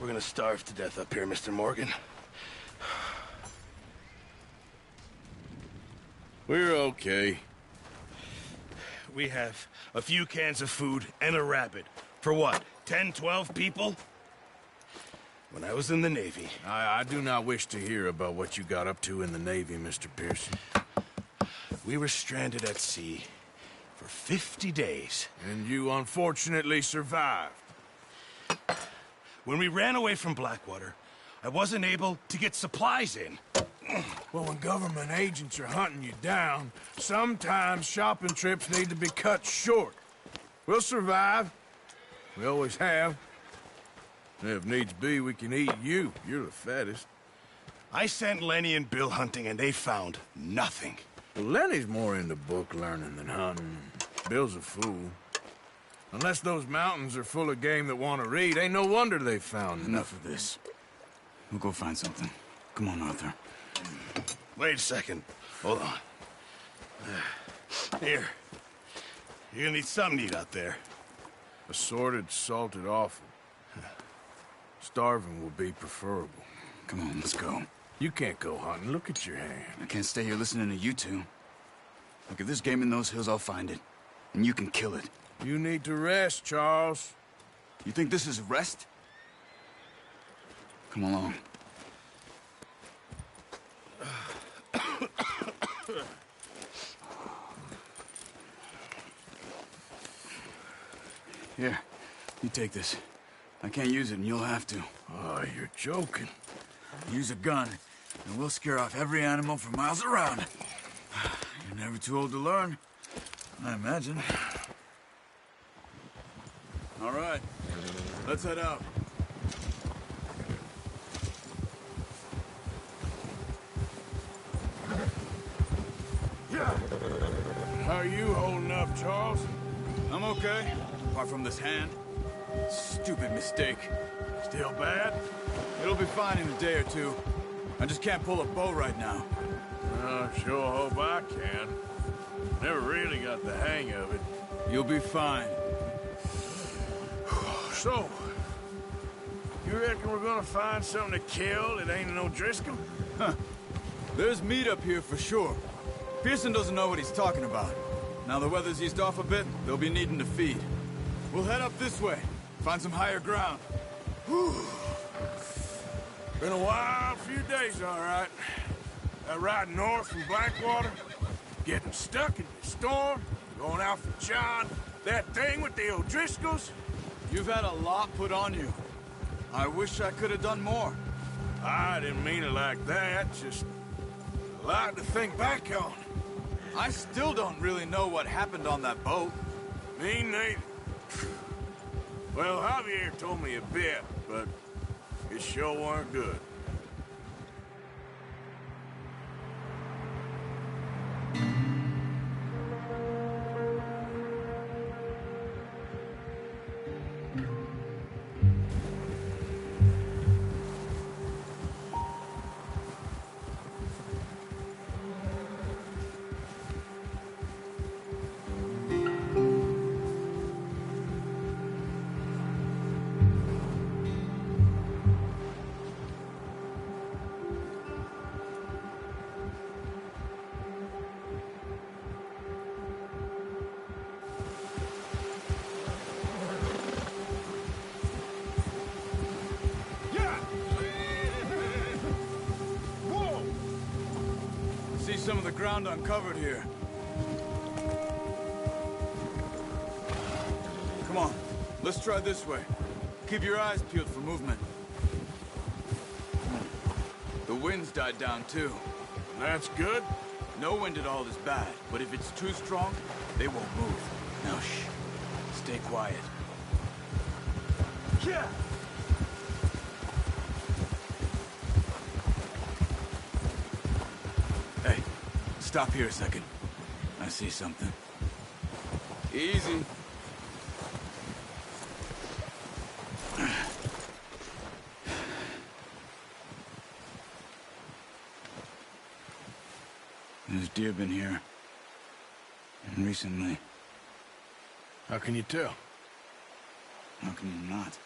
We're gonna starve to death up here, Mr. Morgan. We're okay. We have a few cans of food and a rabbit. For what, 10, 12 people? When I was in the Navy... I do not wish to hear about what you got up to in the Navy, Mr. Pearson. We were stranded at sea for 50 days. And you unfortunately survived. When we ran away from Blackwater, I wasn't able to get supplies in. Well, when government agents are hunting you down, sometimes shopping trips need to be cut short. We'll survive. We always have. And if needs be, we can eat you. You're the fattest. I sent Lenny and Bill hunting, and they found nothing. Well, Lenny's more into book learning than hunting. Bill's a fool. Unless those mountains are full of game that want to read, ain't no wonder they found Enough of this. We'll go find something. Come on, Arthur. Wait a second. Hold on. Here. You're gonna need something to eat out there. Assorted, salted offal. Starving will be preferable. Come on, let's go. You can't go hunting. Look at your hand. I can't stay here listening to you two. Look, if there's game in those hills, I'll find it. And you can kill it. You need to rest, Charles. You think this is rest? Come along. Here, you take this. I can't use it, and you'll have to. Oh, you're joking. Use a gun, and we'll scare off every animal for miles around. You're never too old to learn, I imagine. All right, let's head out. How are you holding up, Charles? I'm okay, apart from this hand. Stupid mistake. Still bad? It'll be fine in a day or two. I just can't pull a bow right now. I sure hope I can. Never really got the hang of it. You'll be fine. So, you reckon we're gonna find something to kill that ain't no Driscoll? Huh. There's meat up here for sure. Pearson doesn't know what he's talking about. Now the weather's eased off a bit, they'll be needing to feed. We'll head up this way, find some higher ground. Whew. Been a wild few days, all right. That ride north from Blackwater, getting stuck in the storm, going out for John, that thing with the O'Driscolls. You've had a lot put on you. I wish I could have done more. I didn't mean it like that, just a lot to think back on. I still don't really know what happened on that boat. Me neither. Well, Javier told me a bit, but it sure weren't good. See some of the ground uncovered here. Come on, let's try this way. Keep your eyes peeled for movement. The wind's died down too. That's good. No wind at all is bad, but if it's too strong, they won't move. Now shh, stay quiet. Yeah. Hey, stop here a second. I see something. Easy. There's deer been here. And recently. How can you tell? How can you not?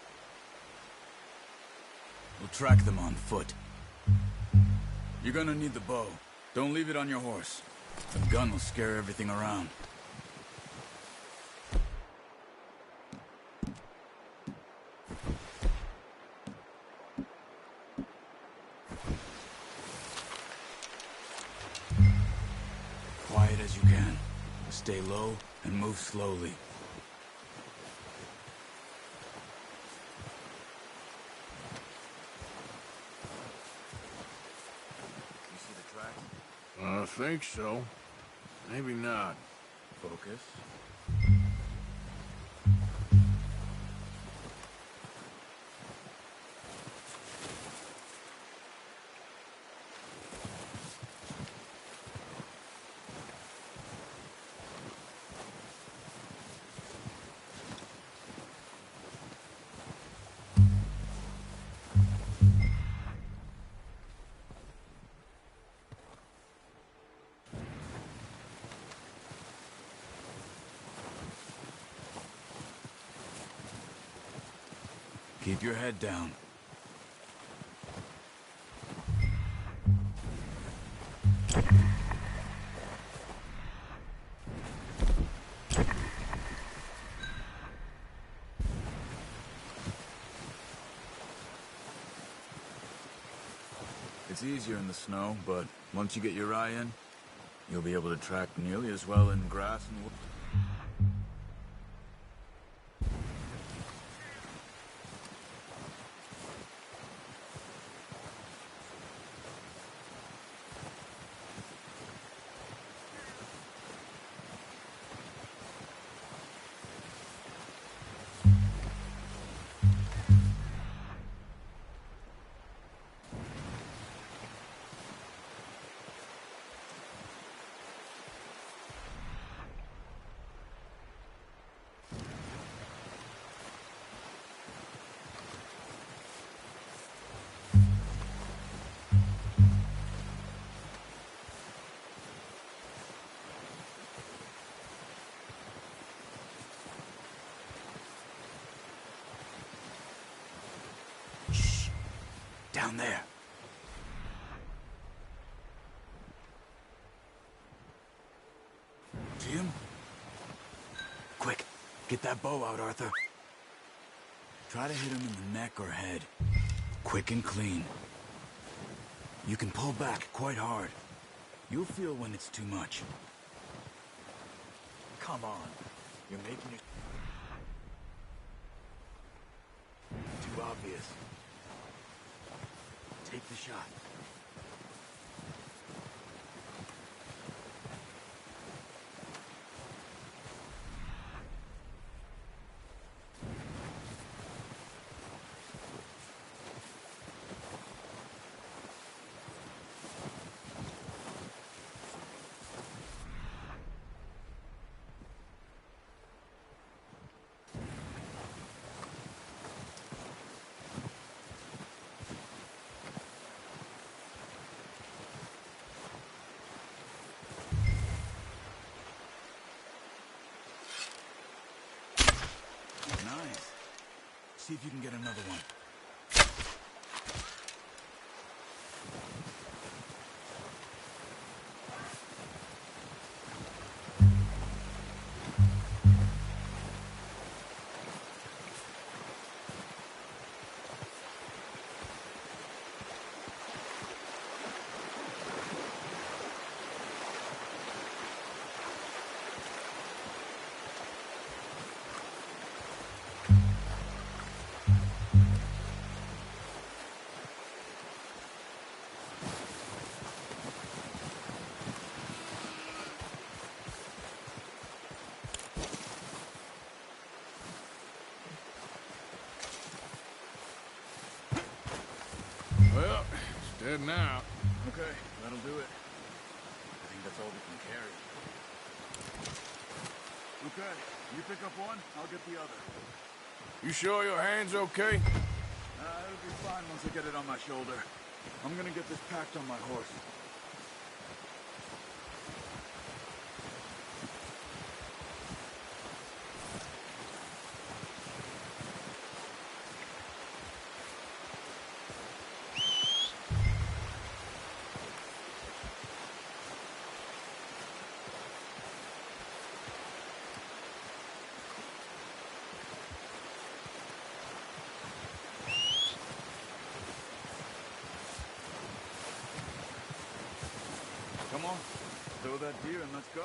We'll track them on foot. You're gonna need the bow. Don't leave it on your horse. The gun will scare everything around. Quiet as you can. Stay low and move slowly. You see the tracks? I think so. Maybe not. Focus. Keep your head down. It's easier in the snow, but once you get your eye in, you'll be able to track nearly as well in grass and wood. Down there. Get that bow out, Arthur. Try to hit him in the neck or head. Quick and clean. You can pull back quite hard. You'll feel when it's too much. Come on. You're making it too obvious. Take the shot. Nice. See if you can get another one. Well, it's dead now. Okay, that'll do it. I think that's all we can carry. Okay, you pick up one, I'll get the other. You sure your hand's okay? It'll be fine once I get it on my shoulder. I'm gonna get this packed on my horse. Come on, throw that deer and let's go.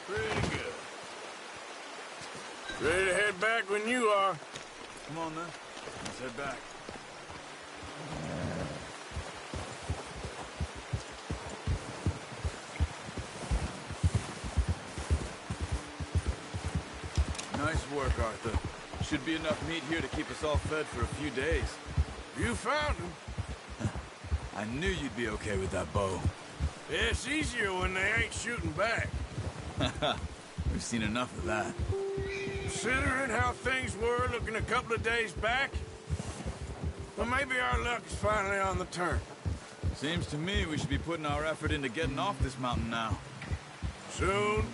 Pretty good. Ready to head back when you are. Come on then, let's head back. Nice work, Arthur. Should be enough meat here to keep us all fed for a few days. You found him. I knew you'd be okay with that bow. It's easier when they ain't shooting back. We've seen enough of that. Considering how things were looking a couple of days back, well, maybe our luck is finally on the turn. Seems to me we should be putting our effort into getting off this mountain now. Soon.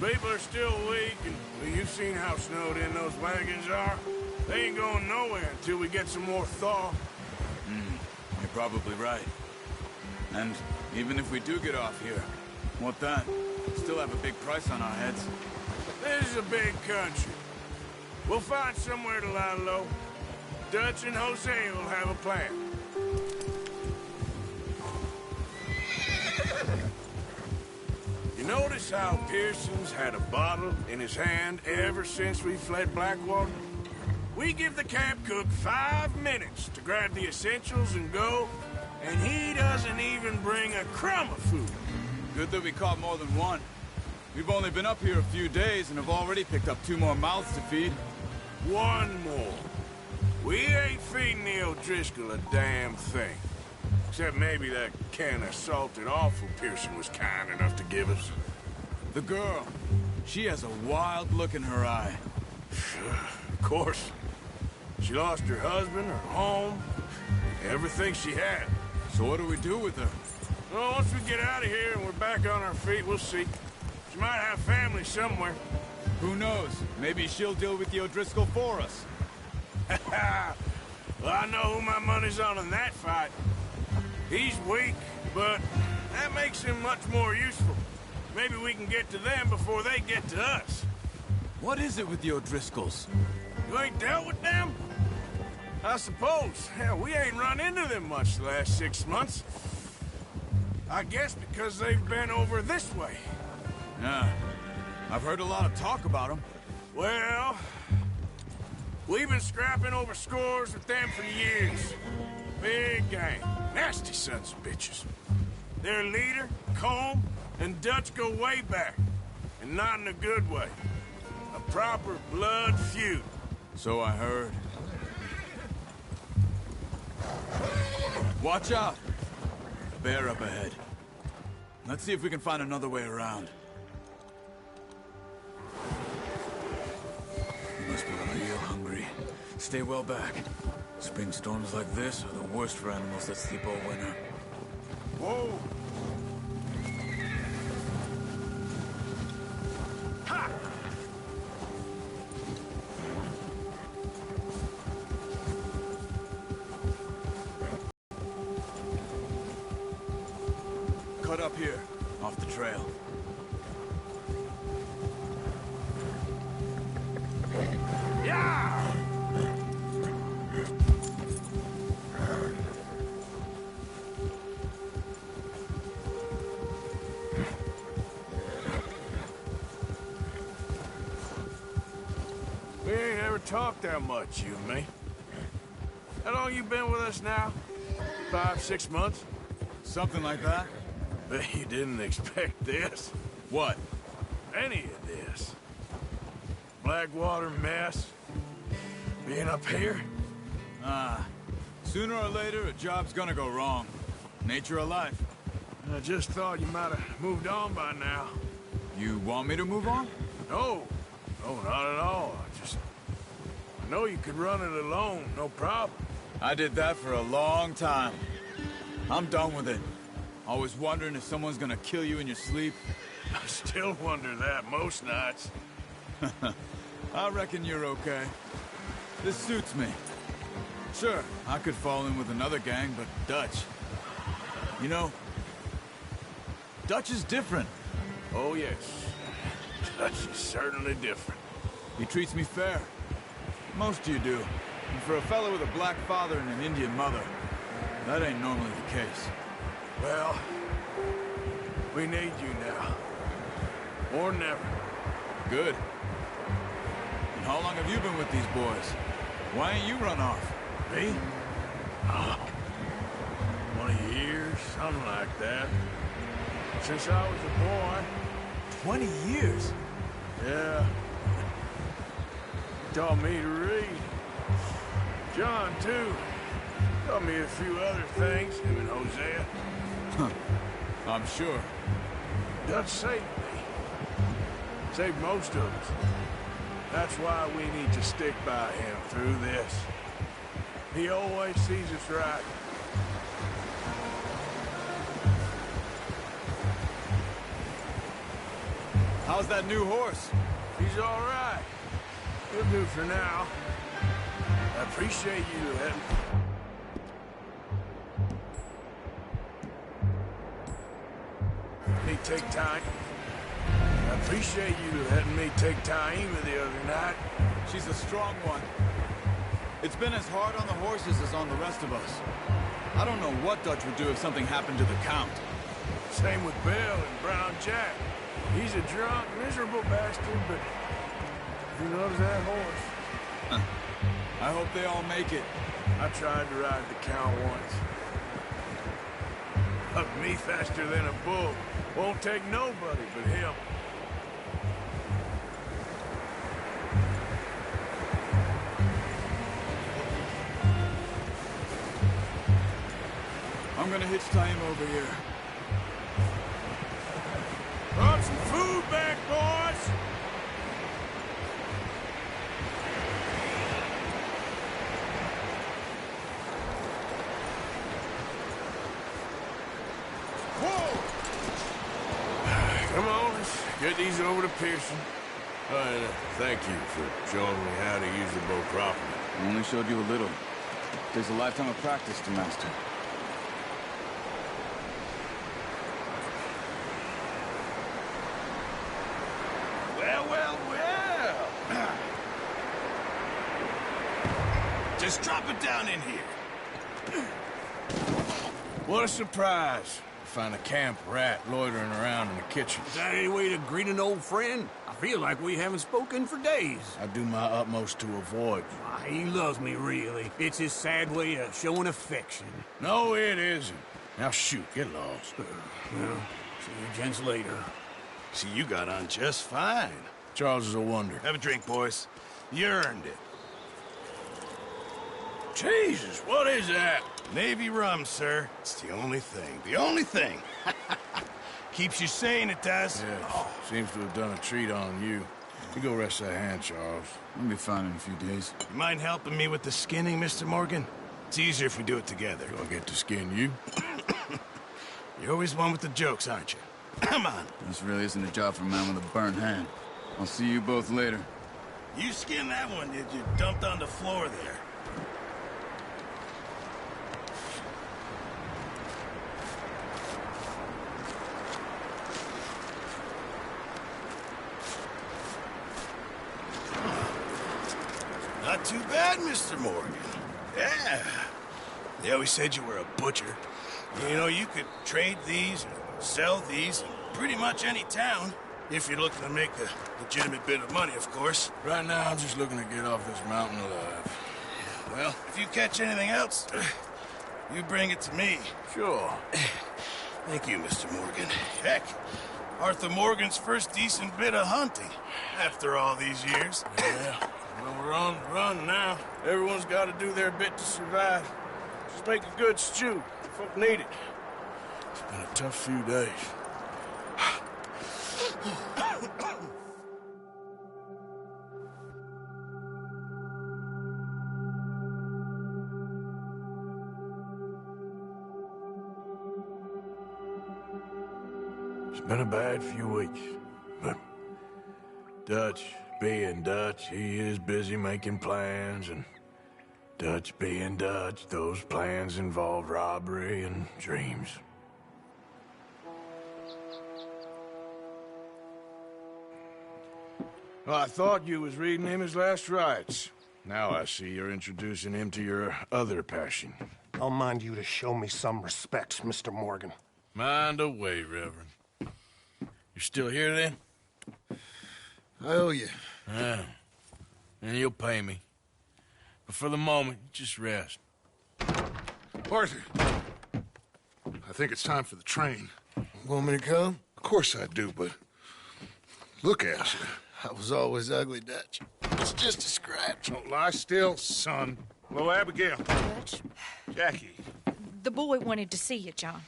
People are still weak, and well, you've seen how snowed in those wagons are. They ain't going nowhere until we get some more thaw. You're probably right. And even if we do get off here, what then? Still have a big price on our heads. This is a big country. We'll find somewhere to lie low. Dutch and Jose will have a plan. You notice how Pearson's had a bottle in his hand ever since we fled Blackwater? We give the camp cook 5 minutes to grab the essentials and go, and he doesn't even bring a crumb of food. Good that we caught more than one. We've only been up here a few days and have already picked up 2 more mouths to feed. One more. We ain't feeding the O'Driscoll a damn thing. Except maybe that can of salted offal Pearson was kind enough to give us. The girl. She has a wild look in her eye. Of course. She lost her husband, her home, everything she had. So what do we do with her? Well, once we get out of here and we're back on our feet, we'll see. She might have family somewhere. Who knows? Maybe she'll deal with the O'Driscoll for us. Well, I know who my money's on in that fight. He's weak, but that makes him much more useful. Maybe we can get to them before they get to us. What is it with the O'Driscolls? You ain't dealt with them? I suppose. Hell, we ain't run into them much the last 6 months. I guess because they've been over this way. Yeah. I've heard a lot of talk about them. Well, we've been scrapping over scores with them for years. Big gang. Nasty sons of bitches. Their leader, Colm, and Dutch go way back. And not in a good way. A proper blood feud. So I heard. Watch out! A bear up ahead. Let's see if we can find another way around. You must be real hungry. Stay well back. Spring storms like this are the worst for animals that sleep all winter. Whoa! Ha! Cut up here, off the trail. Yeah! We ain't ever talked that much, you and me. How long you been with us now? 5, 6 months? Something like that? Bet you didn't expect this. What? Any of this. Blackwater mess. Being up here? Sooner or later, a job's gonna go wrong. Nature of life. I just thought you might have moved on by now. You want me to move on? No. No, not at all. I know you could run it alone, no problem. I did that for a long time. I'm done with it. Always wondering if someone's gonna kill you in your sleep. I still wonder that most nights. I reckon you're okay. This suits me. Sure, I could fall in with another gang, but Dutch... You know, Dutch is different. Oh, yes. Dutch is certainly different. He treats me fair. Most of you do. And for a fellow with a black father and an Indian mother, that ain't normally the case. Well, we need you now. Or never. Good. And how long have you been with these boys? Why ain't you run off? Me? Oh, 20 years, something like that. Since I was a boy. 20 years? Yeah. Taught me to read. John, too. Taught me a few other things, him and Hosea. Huh. I'm sure. Dutch saved me. Saved most of us. That's why we need to stick by him through this. He always sees us right. How's that new horse? He's all right. He'll do for now. I appreciate you letting me take time. I appreciate you letting me take Taima the other night. She's a strong one. It's been as hard on the horses as on the rest of us. I don't know what Dutch would do if something happened to the Count. Same with Bill and Brown Jack. He's a drunk, miserable bastard, but he loves that horse. I hope they all make it. I tried to ride the Count once. Up me faster than a bull. Won't take nobody but him. I'm gonna hitch time over here. Brought some food back, boys! Whoa! Come on, let's get these over to Pearson. Thank you for showing me how to use the bow properly. I only showed you a little. Takes a lifetime of practice to master. Well, well, well. Just drop it down in here. What a surprise. Find a camp rat loitering around in the kitchen. Is that any way to greet an old friend? I feel like we haven't spoken for days. I do my utmost to avoid you. Why, he loves me, really. It's his sad way of showing affection. No, it isn't. Now shoot, get lost. Well, see you gents later. See, you got on just fine. Charles is a wonder. Have a drink, boys. You earned it. Jesus, what is that? Navy rum, sir. It's the only thing. The only thing. Keeps you sane, it does. Yes, seems to have done a treat on you. You go rest that hand, Charles. I'll be fine in a few days. You mind helping me with the skinning, Mr. Morgan? It's easier if we do it together. Do I get to skin you? You're always one with the jokes, aren't you? Come on. This really isn't a job for a man with a burnt hand. I'll see you both later. You skinned that one, did you? Dumped on the floor there. Not too bad, Mr. Morgan. Yeah. They always said you were a butcher. You know, you could trade these, sell these, in pretty much any town. If you're looking to make a legitimate bit of money, of course. Right now, I'm just looking to get off this mountain alive. Well, if you catch anything else, you bring it to me. Sure. Thank you, Mr. Morgan. Heck, Arthur Morgan's first decent bit of hunting after all these years. Yeah. Well, we're on the run now. Everyone's got to do their bit to survive. Just make a good stew. Folk need it. It's been a tough few days. It's been a bad few weeks, but Dutch being Dutch, he is busy making plans, and Dutch being Dutch, those plans involve robbery and dreams. Well, I thought you was reading him his last rites. Now I see you're introducing him to your other passion. I'll mind you to show me some respect, Mr. Morgan. Mind away, Reverend. You're still here, then? I owe you. Yeah. And you'll pay me. But for the moment, just rest. Arthur, I think it's time for the train. Want me to come? Of course I do, but look at you. I was always ugly, Dutch. It's just a scratch. Don't lie still, son. Hello, Abigail. Dutch, Jackie. the boy wanted to see you, John.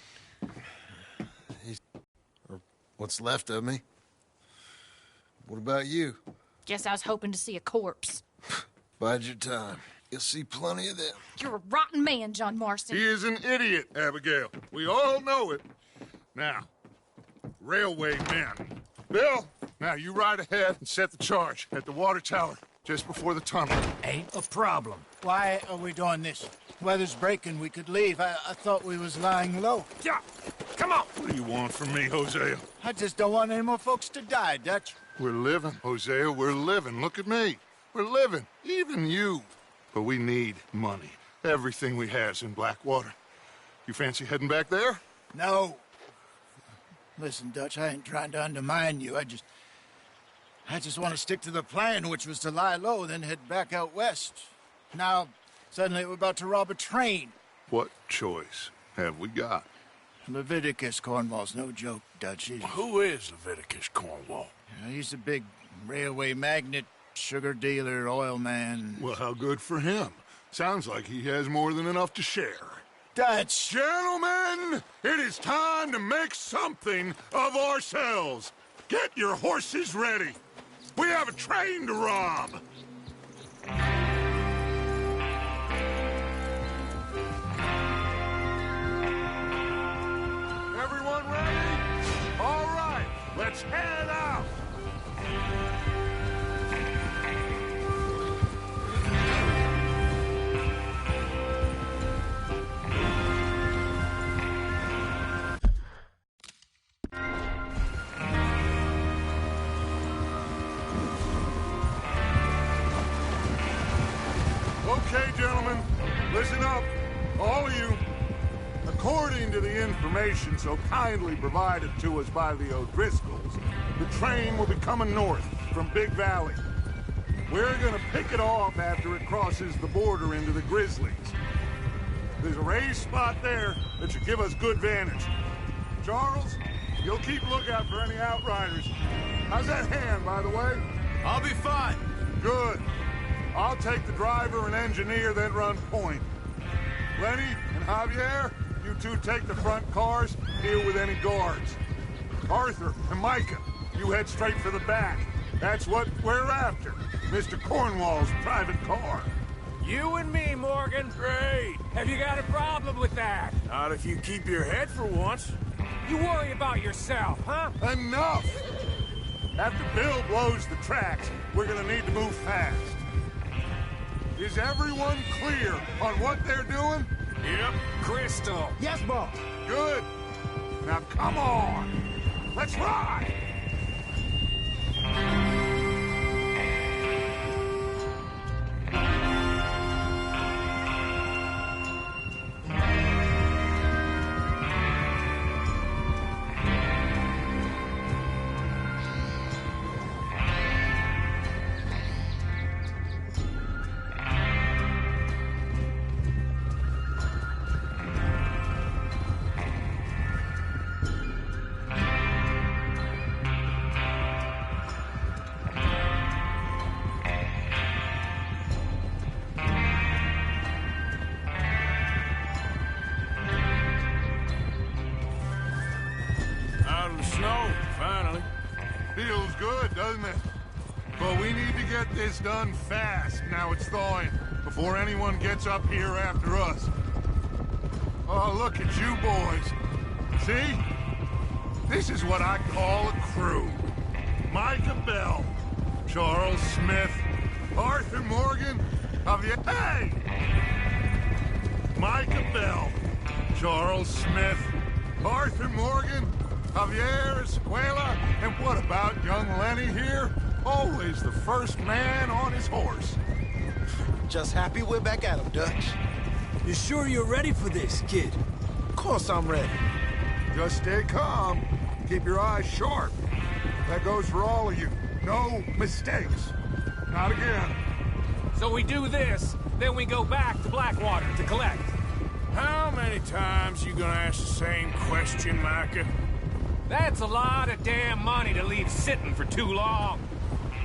What's left of me? What about you? Guess I was hoping to see a corpse. Bide your time. You'll see plenty of them. You're a rotten man, John Marston. He is an idiot, Abigail. We all know it. Now, railway men. Bill, now you ride ahead and set the charge at the water tower just before the tunnel. Ain't a problem. Why are we doing this? Weather's breaking. We could leave. I thought we was lying low. Yeah, come on. What do you want from me, Hosea? I just don't want any more folks to die, Dutch. We're living, Hosea. We're living. Look at me. We're living. Even you. But we need money. Everything we has in Blackwater. You fancy heading back there? No. Listen, Dutch, I ain't trying to undermine you. I just want to stick to the plan, which was to lie low, then head back out west. Now, suddenly we're about to rob a train. What choice have we got? Leviticus Cornwall's no joke, Dutch. Who is Leviticus Cornwall? He's a big railway magnate, sugar dealer, oil man. Well, how good for him. Sounds like he has more than enough to share. Dutch! Gentlemen, it is time to make something of ourselves. Get your horses ready. We have a train to rob. Everyone ready? All right, let's head out. According to the information so kindly provided to us by the O'Driscolls, the train will be coming north from Big Valley. We're gonna pick it off after it crosses the border into the Grizzlies. There's a raised spot there that should give us good vantage. Charles, you'll keep lookout for any outriders. How's that hand, by the way? I'll be fine. Good. I'll take the driver and engineer, then run point. Lenny and Javier, you two take the front cars, deal with any guards. Arthur and Micah, you head straight for the back. That's what we're after. Mr. Cornwall's private car. You and me, Morgan. Great. Have you got a problem with that? Not if you keep your head for once. You worry about yourself, huh? Enough! After Bill blows the tracks, we're gonna need to move fast. Is everyone clear on what they're doing? Yep. Crystal. Yes, boss. Good. Now come on. Let's ride! Out of the snow, finally. Feels good, doesn't it? But we need to get this done fast, now it's thawing, before anyone gets up here after us. Oh, look at you boys. See? This is what I call a crew. Micah Bell, Charles Smith, Arthur Morgan, Javier... Hey! Micah Bell, Charles Smith, Arthur Morgan, Javier Escuela, and what about young Lenny here? Always the first man on his horse. Just happy we're back at him, Dutch. You sure you're ready for this, kid? Of course I'm ready. Just stay calm. Keep your eyes sharp. That goes for all of you. No mistakes. Not again. So we do this, then we go back to Blackwater to collect. How many times you gonna ask the same question, Micah? That's a lot of damn money to leave sitting for too long.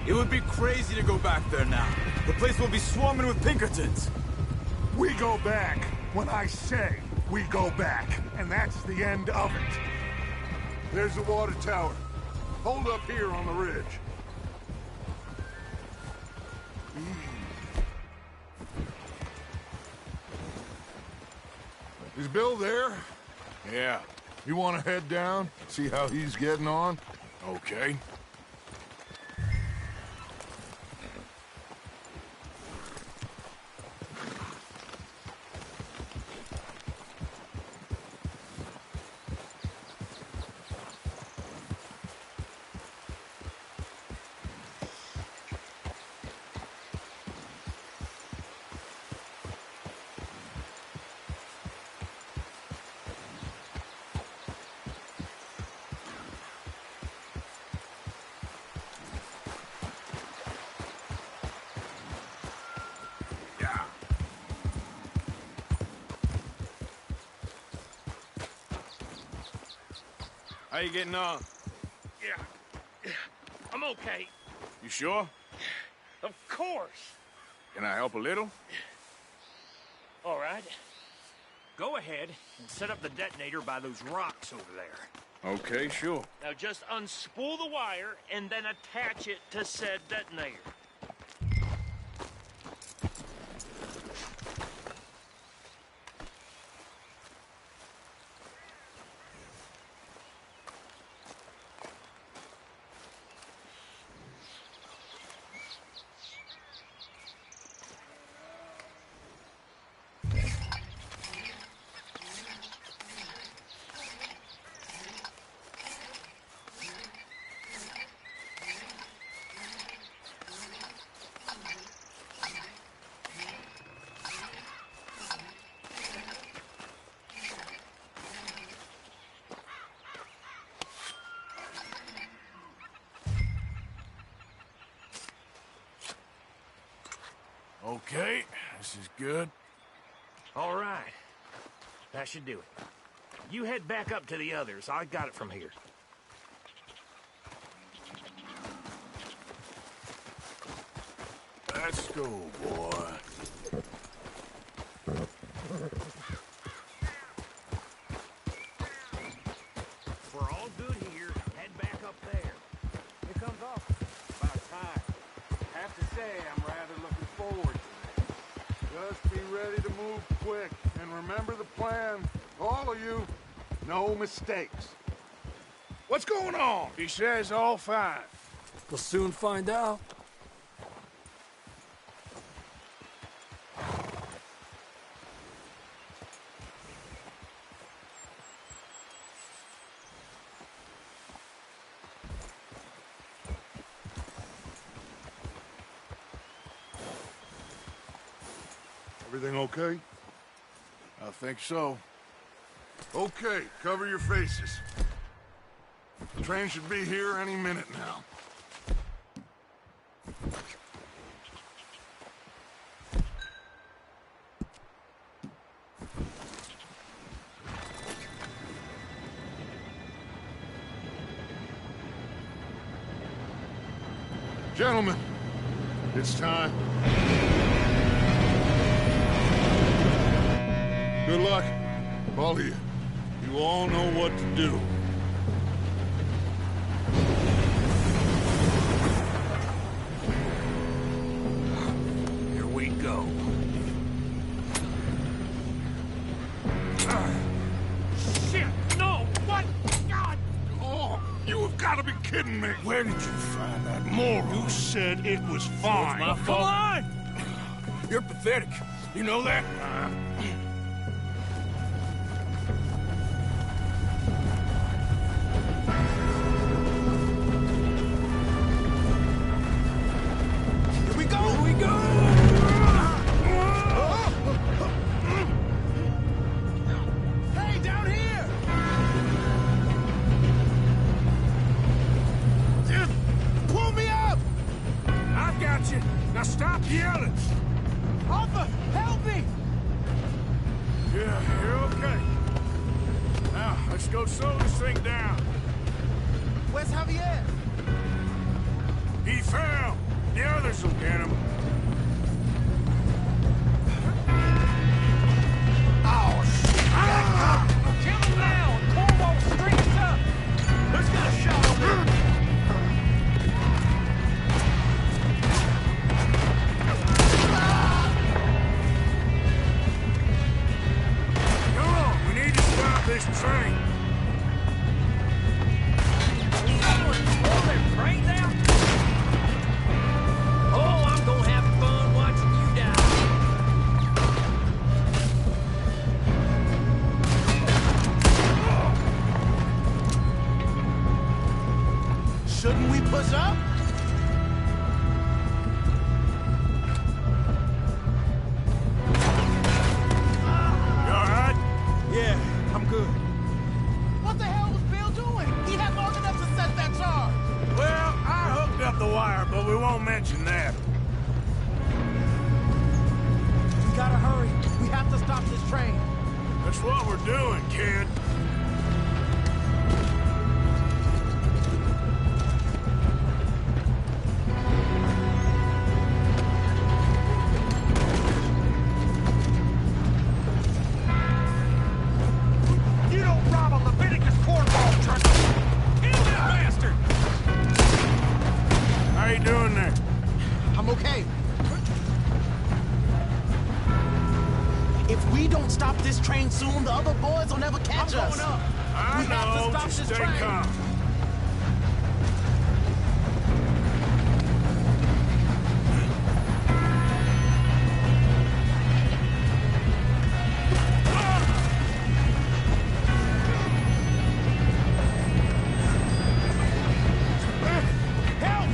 It would be crazy to go back there now. The place will be swarming with Pinkertons. We go back when I say we go back, and that's the end of it. There's the water tower. Hold up here on the ridge. Is Bill there? Yeah. You want to head down, see how he's getting on? Okay. How you getting on? Yeah, I'm okay. You sure? Of course. Can I help a little? All right. Go ahead and set up the detonator by those rocks over there. Okay, sure. Now just unspool the wire and then attach it to said detonator. Okay, this is good. All right. That should do it. You head back up to the others. I got it from here. Let's go, boy. We're all good here. Head back up there. Here comes officer. About time. Have to say, I'm rather looking forward to it. Just be ready to move quick. And remember the plan. All of you, no mistakes. What's going on? He says all fine. We'll soon find out. Everything okay? I think so. Okay, cover your faces. The train should be here any minute now. Gentlemen, it's time. Good luck, all of you. You all know what to do. Here we go. Shit! No! What? God! Oh, you have got to be kidding me. Where did you find that moron? You said it was fine. My fault. Come on! You're pathetic. You know that? Here we go! Here we go! Hey, down here! Just pull me up! I got you. Now stop yelling. Arthur, help me! Yeah, you're okay. Now, let's go slow this thing down. Where's Javier? He fell. The others will get him. Oh, shit! Kill him now! And Cornwall streets up! Who's got a shot on me? Come on, we need to stop this train. Pull their brains out? Oh, I'm gonna have fun watching you die. Shouldn't we push up? You all right? Yeah, I'm good. What the hell was Bill doing? He had long enough to set that charge. Well, I hooked up the wire, but we won't mention that. We gotta hurry. We have to stop this train. That's what we're doing, kid. You don't rob a Leviticus cornball truck! Kill that bastard! How you doing there? I'm okay. If we don't stop this train soon, the other boys will never catch us. Going up. I We have to know, stop just this stay train. calm. Help!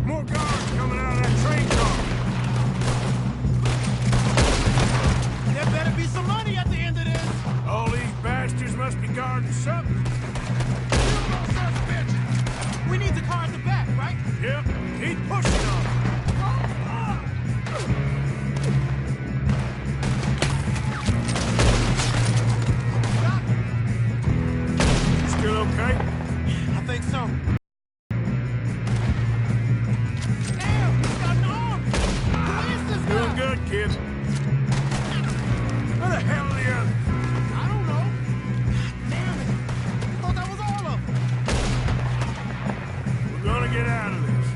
More guards coming out of that train car. There better be some money at the end of this. All these bastards must be guarding something. We need the car at the back, right? Yep, keep pushing on. Still okay? I think so. Damn, he's got an arm! Who is this guy? Doing good, kid. Where the hell are the others? I don't know. Damn it. I thought that was all of them. We're gonna get out of this.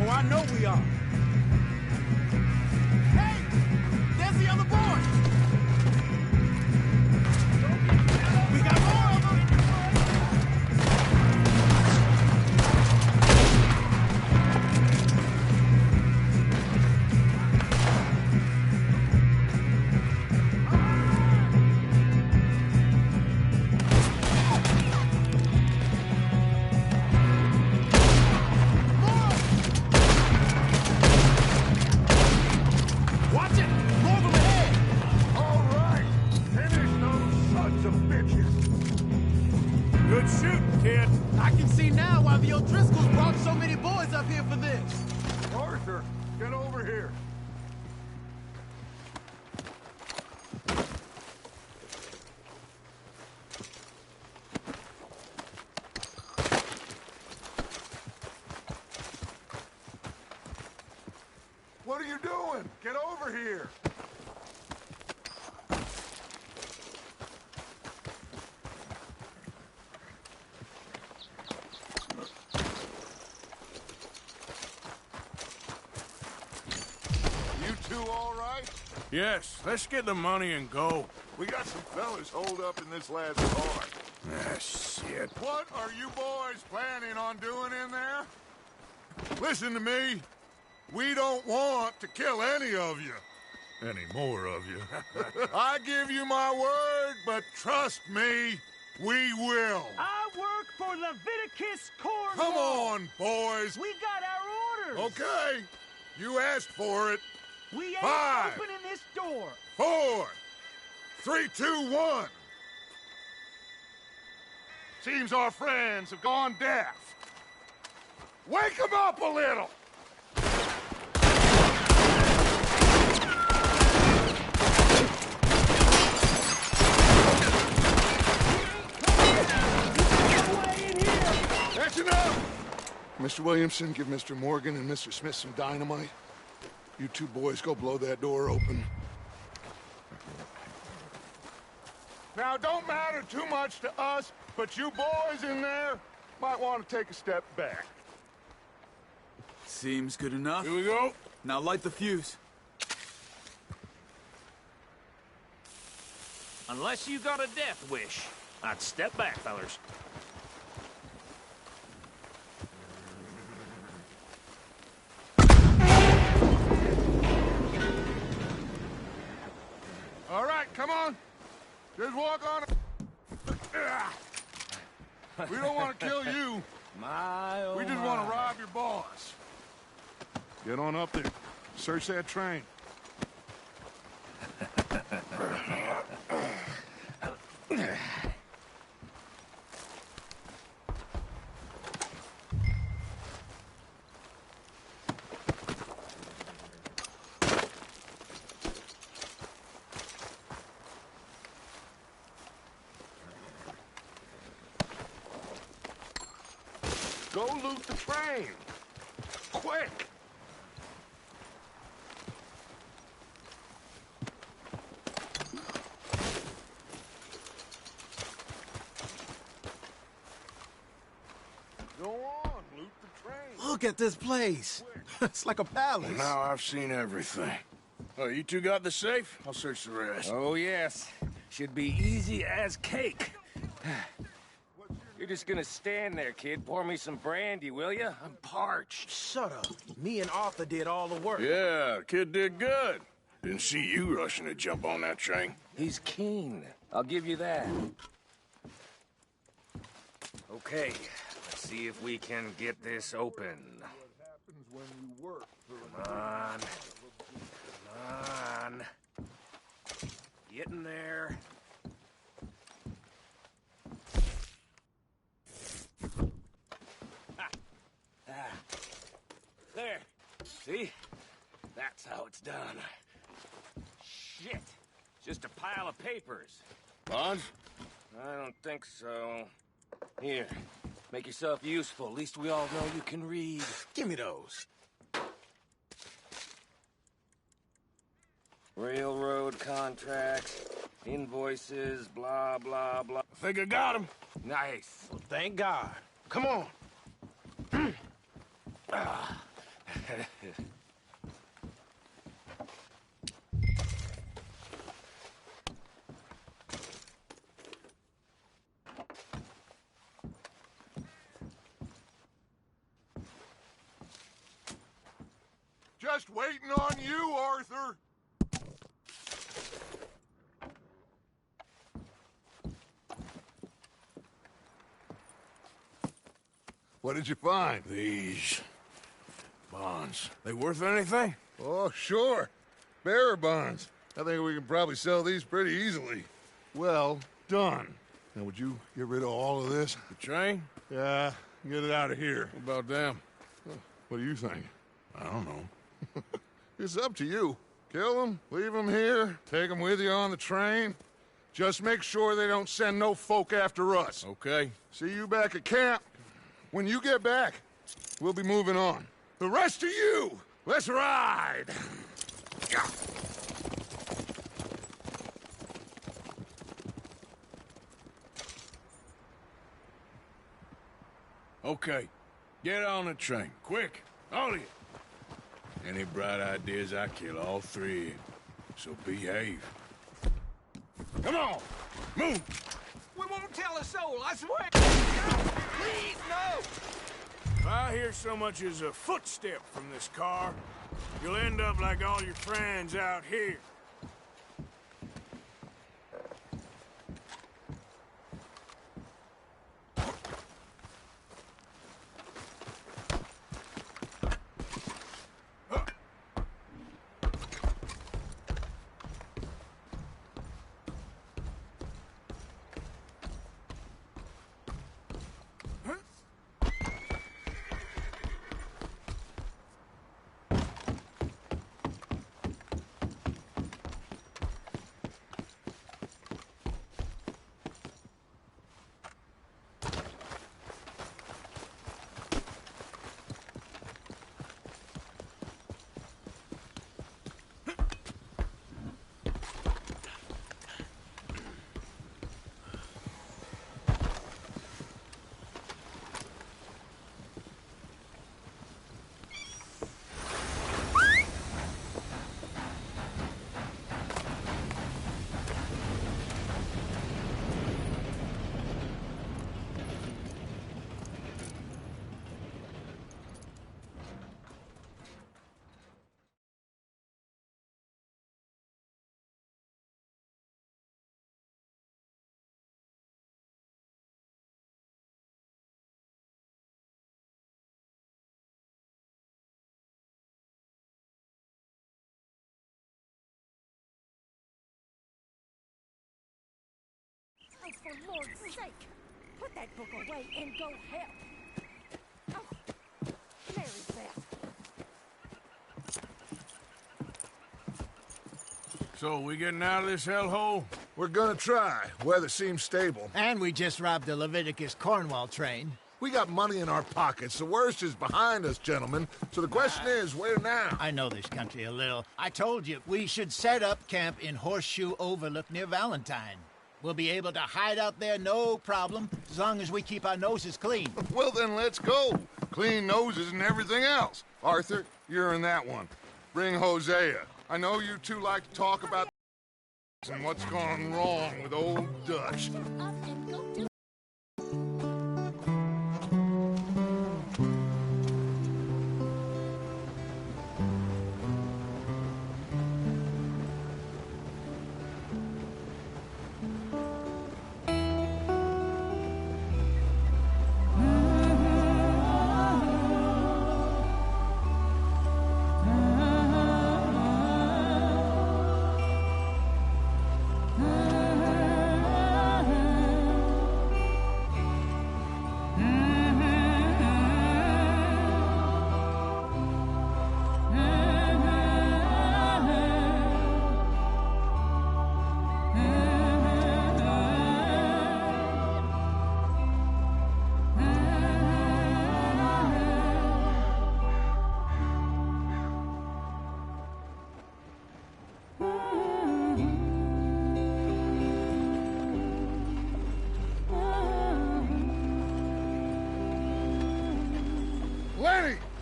Oh, I know we are. Hey! There's the other boy! We got more of them! Watch it! More of them ahead! All right, finish those sons of bitches. Good shooting, kid. I can see now why the O'Driscolls brought so many boys up here for this. Arthur, get over here. What are you doing? Get over here. You two all right? Yes, let's get the money and go. We got some fellas holed up in this lad's car. Ah, shit. What are you boys planning on doing in there? Listen to me. We don't want to kill any of you. Any more of you. I give you my word, but trust me, we will. I work for Leviticus Corps. Come on, boys. We got our orders. Okay. You asked for it. We ain't 5, opening this door. 4, 3, 2, 1. Seems our friends have gone deaf. Wake them up a little. That's enough! Mr. Williamson, give Mr. Morgan and Mr. Smith some dynamite. You two boys go blow that door open. Now, it don't matter too much to us, but you boys in there might want to take a step back. Seems good enough. Here we go. Now light the fuse. Unless you got a death wish, I'd step back, fellers. All right, come on. Just walk on. We don't want to kill you. We just want to rob your boss. Get on up there. Search that train. Go loot the train. Quick! Go on, loot the train. Look at this place. It's like a palace. Now I've seen everything. Oh, you two got the safe? I'll search the rest. Oh, yes. Should be easy as cake. You're just gonna stand there, kid. Pour me some brandy, will you? I'm parched. Shut up. Me and Arthur did all the work. Yeah, kid did good. Didn't see you rushing to jump on that train. He's keen. I'll give you that. Okay, let's see if we can get this open. What happens when you work for Come on. Come on. Get in there. There. See? That's how it's done. Shit. Just a pile of papers. Bonds? I don't think so. Here. Make yourself useful. At least we all know you can read. Give me those. Railroad contracts, invoices, blah, blah, blah. I think I got him. Nice. Well, thank God. Come on. Just waiting on you, Arthur. What did you find? These bonds. They worth anything? Oh, sure. Bearer bonds. I think we can probably sell these pretty easily. Well done. Now, would you get rid of all of this? The train? Yeah, get it out of here. What about them? What do you think? I don't know. It's up to you. Kill them, leave them here, take them with you on the train. Just make sure they don't send no folk after us. Okay. See you back at camp. When you get back, we'll be moving on. The rest of you, let's ride! Okay. Get on the train. Quick. All of you. Any bright ideas, I kill all three of you. So behave. Come on! Move! We won't tell a soul, I swear! No! Please, no! If I hear so much as a footstep from this car, you'll end up like all your friends out here. Oh, for Lord's sake! Put that book away and go help! Oh, Mary's that. So, we getting out of this hellhole? We're gonna try. Weather seems stable. And we just robbed the Leviticus Cornwall train. We got money in our pockets. The worst is behind us, gentlemen. So the question is, where now? I know this country a little. I told you, we should set up camp in Horseshoe Overlook near Valentine. We'll be able to hide out there, no problem, as long as we keep our noses clean. Well, then let's go. Clean noses and everything else. Arthur, you're in that one. Bring Hosea. I know you two like to talk about and what's gone wrong with old Dutch.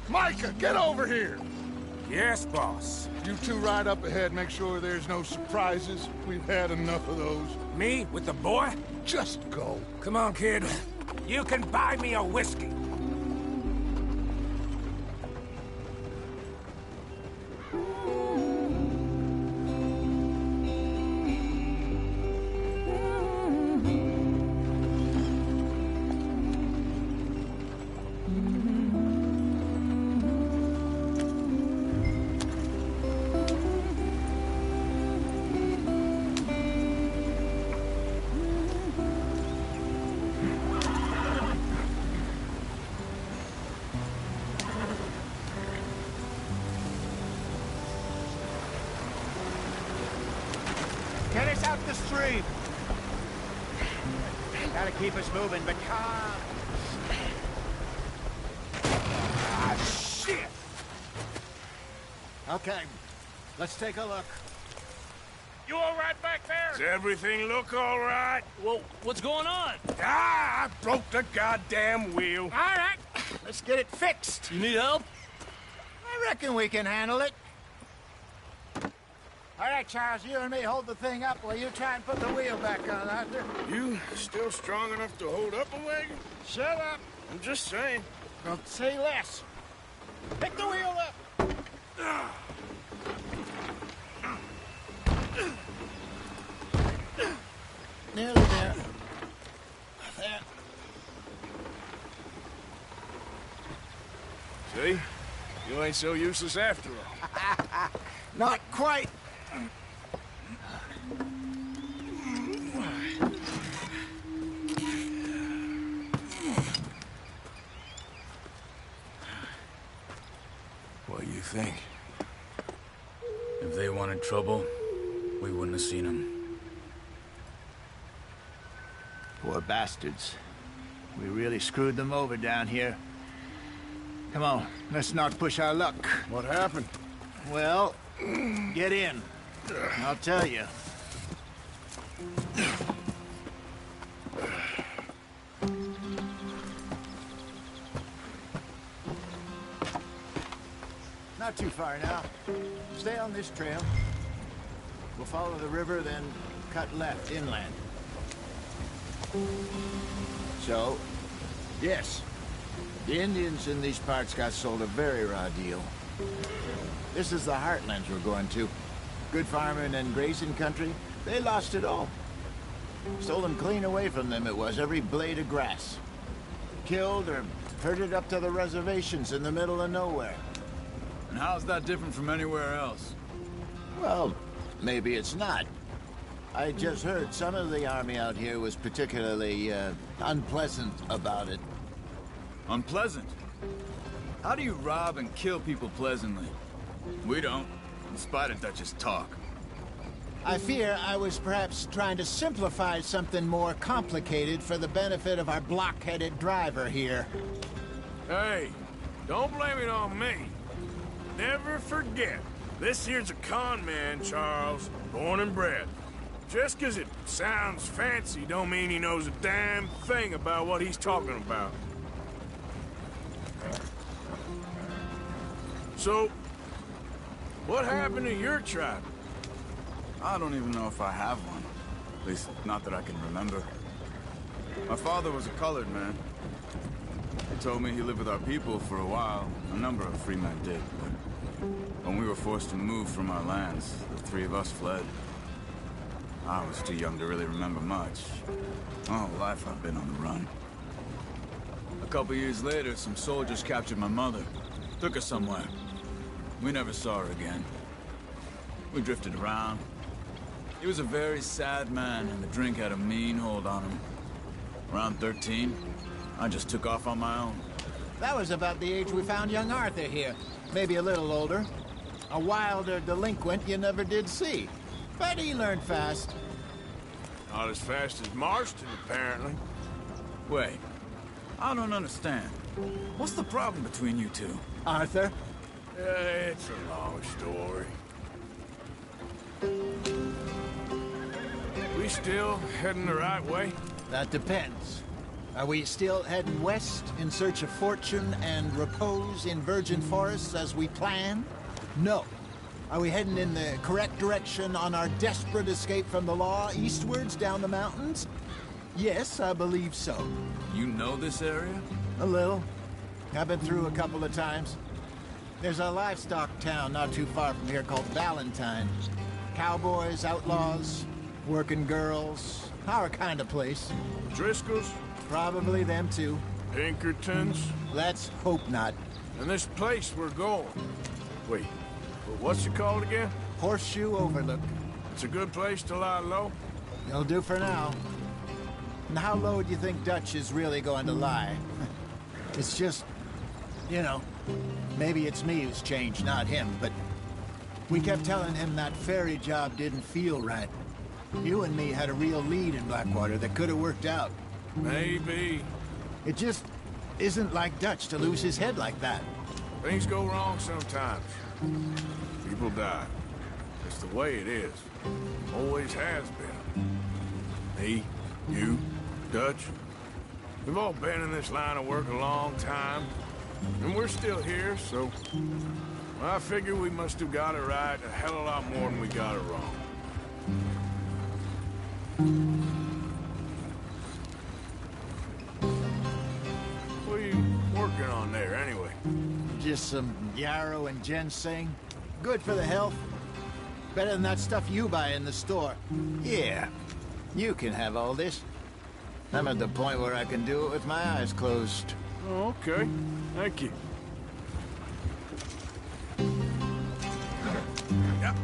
Micah, get over here! Yes, boss. You two ride up ahead, make sure there's no surprises. We've had enough of those. Me with the boy? Just go. Come on, kid. You can buy me a whiskey. Get us out the stream. Gotta keep us moving, but calm. Ah, shit! Okay, let's take a look. You all right back there? Does everything look all right? Well, what's going on? Ah, I broke the goddamn wheel. All right, let's get it fixed. You need help? I reckon we can handle it. All right, Charles, you and me hold the thing up while you try and put the wheel back on, Arthur. You still strong enough to hold up a wagon? Shut up. I'm just saying. Don't say less. Pick the wheel up. Nearly there. There. See? You ain't so useless after all. Not quite. What do you think? If they wanted trouble, we wouldn't have seen them. Poor bastards. We really screwed them over down here. Come on, let's not push our luck. What happened? Well, get in. I'll tell you. Not too far now. Stay on this trail. We'll follow the river, then cut left inland. So, yes, the Indians in these parts got sold a very raw deal. This is the heartlands we're going to. Good farming and grazing country, they lost it all. Stolen clean away from them it was, every blade of grass. Killed or herded up to the reservations in the middle of nowhere. And how's that different from anywhere else? Well, maybe it's not. I just heard some of the army out here was particularly, unpleasant about it. Unpleasant? How do you rob and kill people pleasantly? We don't, in spite of Dutch's talk. I fear I was perhaps trying to simplify something more complicated for the benefit of our block-headed driver here. Hey, don't blame it on me. Never forget, this here's a con man, Charles, born and bred. Just 'cause it sounds fancy don't mean he knows a damn thing about what he's talking about. So, what happened to your tribe? I don't even know if I have one. At least, not that I can remember. My father was a colored man. He told me he lived with our people for a while. A number of free men did, but when we were forced to move from our lands, the three of us fled. I was too young to really remember much. My whole life I've been on the run. A couple years later, some soldiers captured my mother. Took her somewhere. We never saw her again. We drifted around. He was a very sad man, and the drink had a mean hold on him. Around 13, I just took off on my own. That was about the age we found young Arthur here. Maybe a little older. A wilder delinquent you never did see. But he learned fast. Not as fast as Marston, apparently. Wait, I don't understand. What's the problem between you two? Arthur? It's a long story. We still heading the right way? That depends. Are we still heading west in search of fortune and repose in virgin forests as we planned? No. Are we heading in the correct direction on our desperate escape from the law eastwards down the mountains? Yes, I believe so. You know this area? A little. I've been through a couple of times. There's a livestock town not too far from here called Valentine. Cowboys, outlaws, working girls, our kind of place. Driscolls? Probably them too. Pinkertons? Let's hope not. And this place we're going. Wait, what's it called again? Horseshoe Overlook. It's a good place to lie low? It'll do for now. And how low do you think Dutch is really going to lie? It's just, you know, maybe it's me who's changed, not him, but we kept telling him that ferry job didn't feel right. You and me had a real lead in Blackwater that could have worked out. Maybe. It just isn't like Dutch to lose his head like that. Things go wrong sometimes. People die. It's the way it is. Always has been. Me, you, Dutch. We've all been in this line of work a long time. And we're still here, so... I figure we must have got it right a hell of a lot more than we got it wrong. What are you working on there, anyway? Just some yarrow and ginseng. Good for the health. Better than that stuff you buy in the store. Yeah, you can have all this. I'm at the point where I can do it with my eyes closed. Oh, okay. Thank you. Yeah.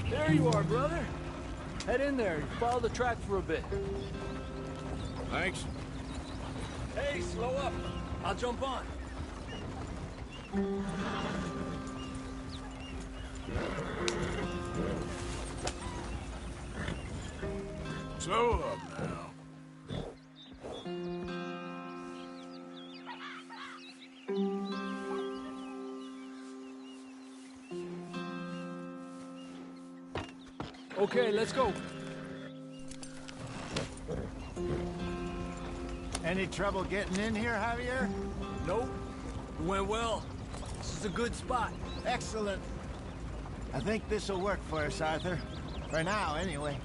There you are, brother. Head in there. Follow the track for a bit. Thanks. Hey, slow up. I'll jump on. Slow up now. Okay, let's go. Any trouble getting in here, Javier? Nope. It went well. This is a good spot. Excellent. I think this'll work for us, Arthur. For now, anyway.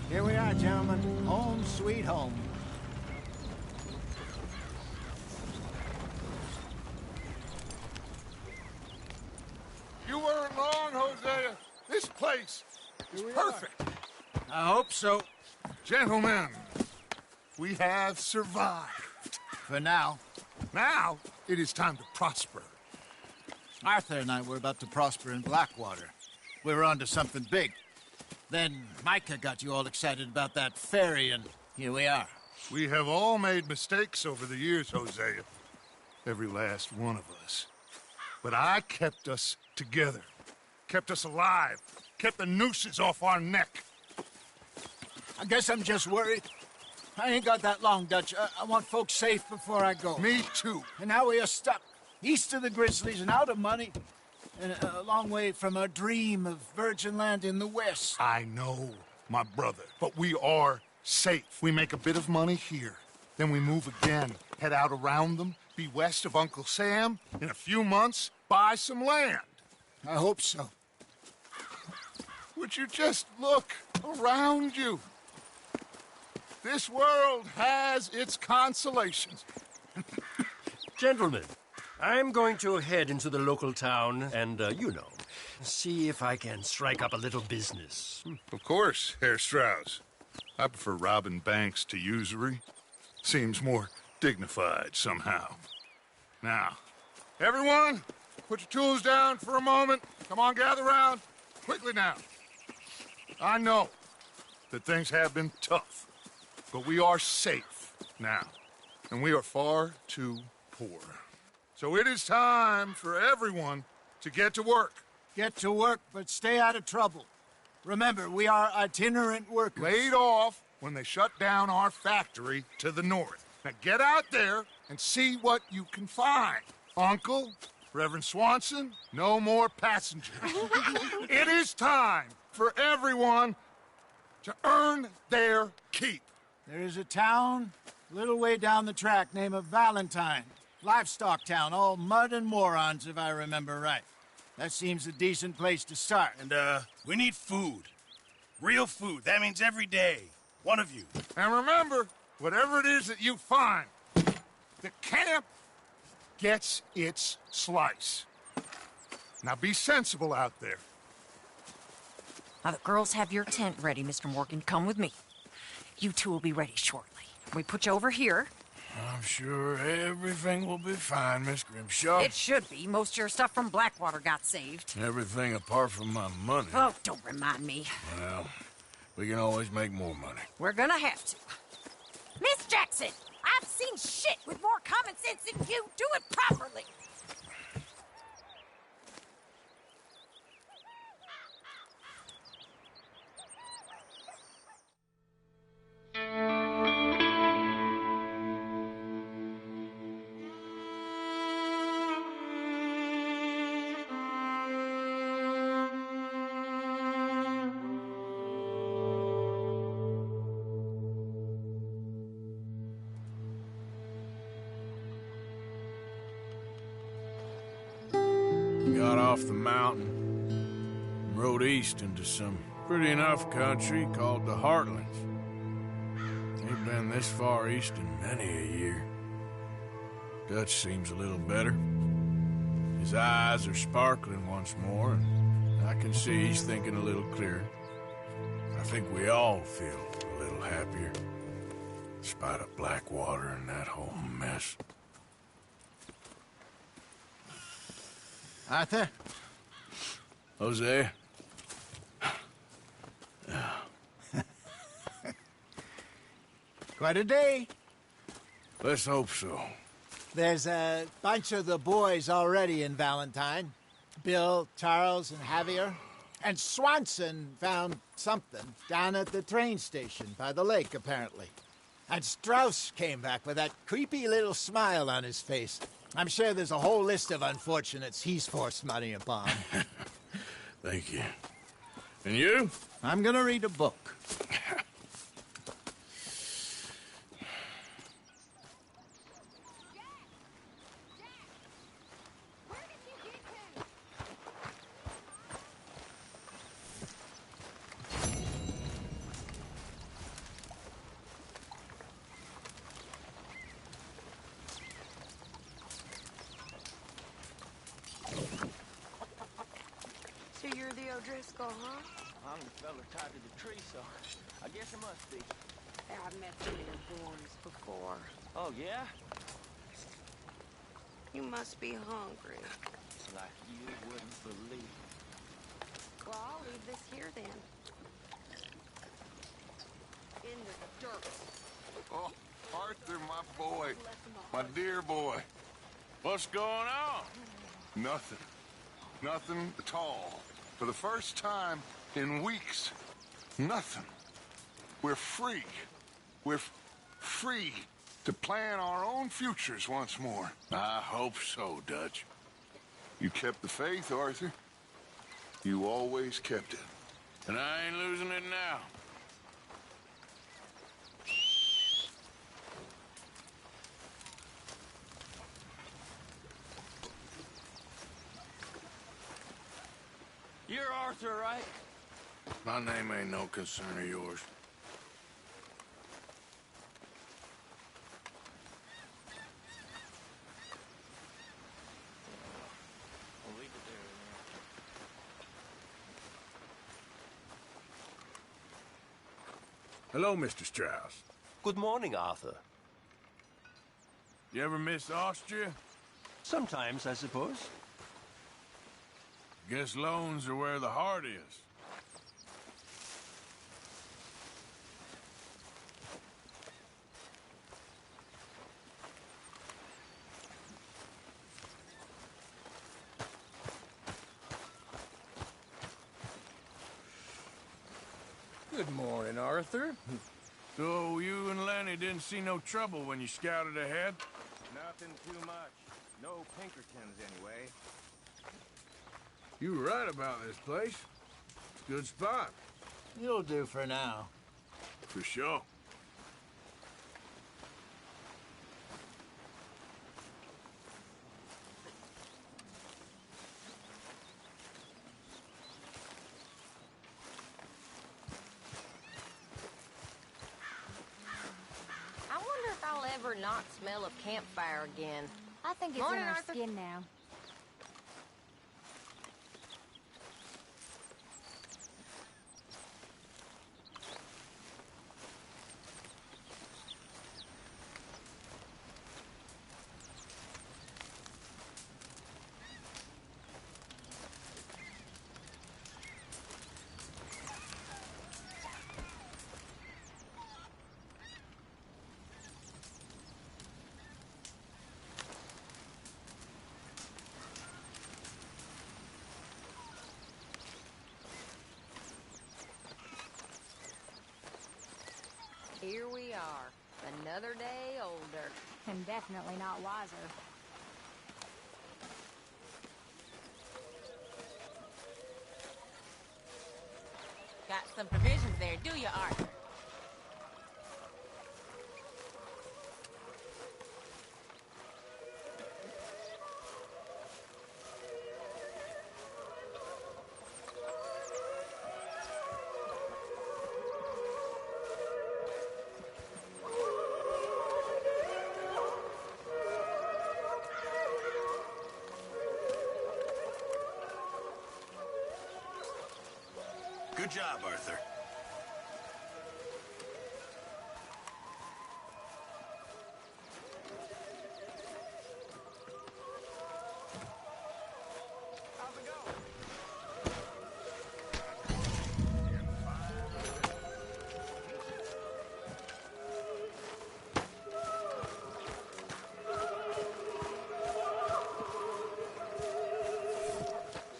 Here we are, gentlemen. Home sweet home. You weren't wrong, Hosea. This place is perfect. I hope so. Gentlemen, we have survived. For now. Now, it is time to prosper. Arthur and I were about to prosper in Blackwater. We were onto something big. Then Micah got you all excited about that ferry, and here we are. We have all made mistakes over the years, Hosea. Every last one of us. But I kept us together. Kept us alive. Kept the nooses off our neck. I guess I'm just worried. I ain't got that long, Dutch. I want folks safe before I go. Me too. And now we are stuck. East of the Grizzlies and out of money. And a long way from our dream of virgin land in the west. I know, my brother. But we are safe. We make a bit of money here. Then we move again. Head out around them. Be west of Uncle Sam. In a few months, buy some land. I hope so. Would you just look around you? This world has its consolations. Gentlemen, I'm going to head into the local town and, see if I can strike up a little business. Of course, Herr Strauss. I prefer robbing banks to usury. Seems more dignified somehow. Now, everyone, put your tools down for a moment. Come on, gather round. Quickly now. I know that things have been tough, but we are safe now, and we are far too poor. So it is time for everyone to get to work. Get to work, but stay out of trouble. Remember, we are itinerant workers. Laid off when they shut down our factory to the north. Now get out there and see what you can find. Uncle, Reverend Swanson, no more passengers. It is time for everyone to earn their keep. There is a town a little way down the track named Valentine. Livestock town, all mud and morons, if I remember right. That seems a decent place to start. And, we need food. Real food. That means every day. One of you. And remember, whatever it is that you find, the camp gets its slice. Now be sensible out there. Now, the girls have your tent ready, Mr. Morgan. Come with me. You two will be ready shortly. We put you over here. I'm sure everything will be fine, Miss Grimshaw. It should be. Most of your stuff from Blackwater got saved. Everything apart from my money. Oh, don't remind me. Well, we can always make more money. We're gonna have to. Miss Jackson, I've seen shit with more common sense than you. Do it properly. Got off the mountain and rode east into some pretty enough country called the Heartlands. Ain't been this far east in many a year. Dutch seems a little better. His eyes are sparkling once more, and I can see he's thinking a little clearer. I think we all feel a little happier, in spite of Blackwater and that whole mess. Arthur? Jose? Quite a day. Let's hope so. There's a bunch of the boys already in Valentine. Bill, Charles, and Javier. And Swanson found something down at the train station by the lake, apparently. And Strauss came back with that creepy little smile on his face. I'm sure there's a whole list of unfortunates he's forced money upon. Thank you. And you? I'm gonna read a book. So you're the O'Driscoll, huh? I'm the fella tied to the tree, so I guess it must be. Yeah, I've met some of your boys before. Oh, yeah? You must be hungry. Like you wouldn't believe. Well, I'll leave this here then. In the dirt. Oh, Arthur, my boy. My dear boy. What's going on? Nothing. Nothing at all. For the first time in weeks. Nothing. We're free. We're free to plan our own futures once more. I hope so, Dutch. You kept the faith, Arthur. You always kept it. And I ain't losing it now. You're Arthur, right? My name ain't no concern of yours. We'll leave it there. Hello, Mr. Strauss. Good morning, Arthur. You ever miss Austria? Sometimes, I suppose. Guess loans are where the heart is. Good morning, Arthur. So you and Lenny didn't see no trouble when you scouted ahead? Nothing too much. No Pinkertons, anyway. You were right about this place. It's a good spot. You'll do for now. For sure. I wonder if I'll ever not smell a campfire again. I think it's Morning, in our Arthur. skin now. Here we are, another day older. And definitely not wiser. Got some provisions there, do you, Arthur? Good job, Arthur.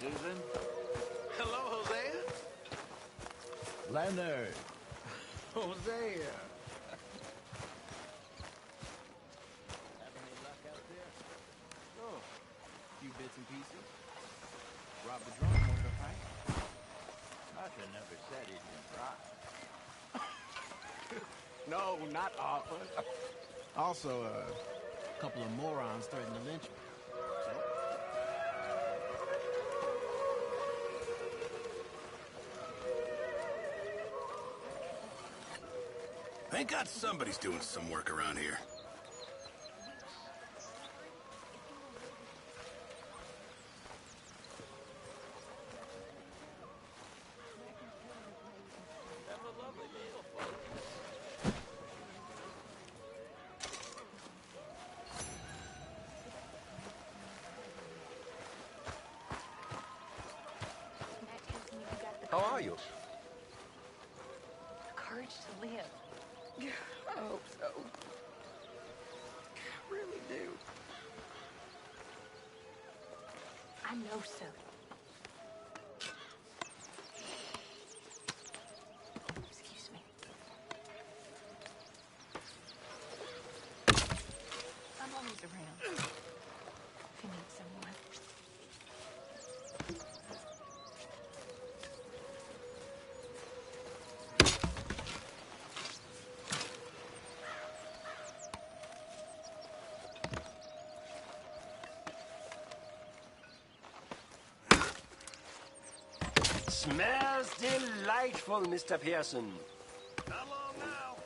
Susan? Hello, Hosea. Leonard. Hosea. Having any luck out there? Oh, a few bits and pieces. Robbed the drum on the pipe. Arthur never said he didn't rob. No, not Arthur. Also, a couple of morons threatened to lynch me. So? Thank God somebody's doing some work around here. How are you? Courage to live. I hope so. I know so. Excuse me. I'm always around. If you need someone. Smells delightful, Mr. Pearson. Not long now.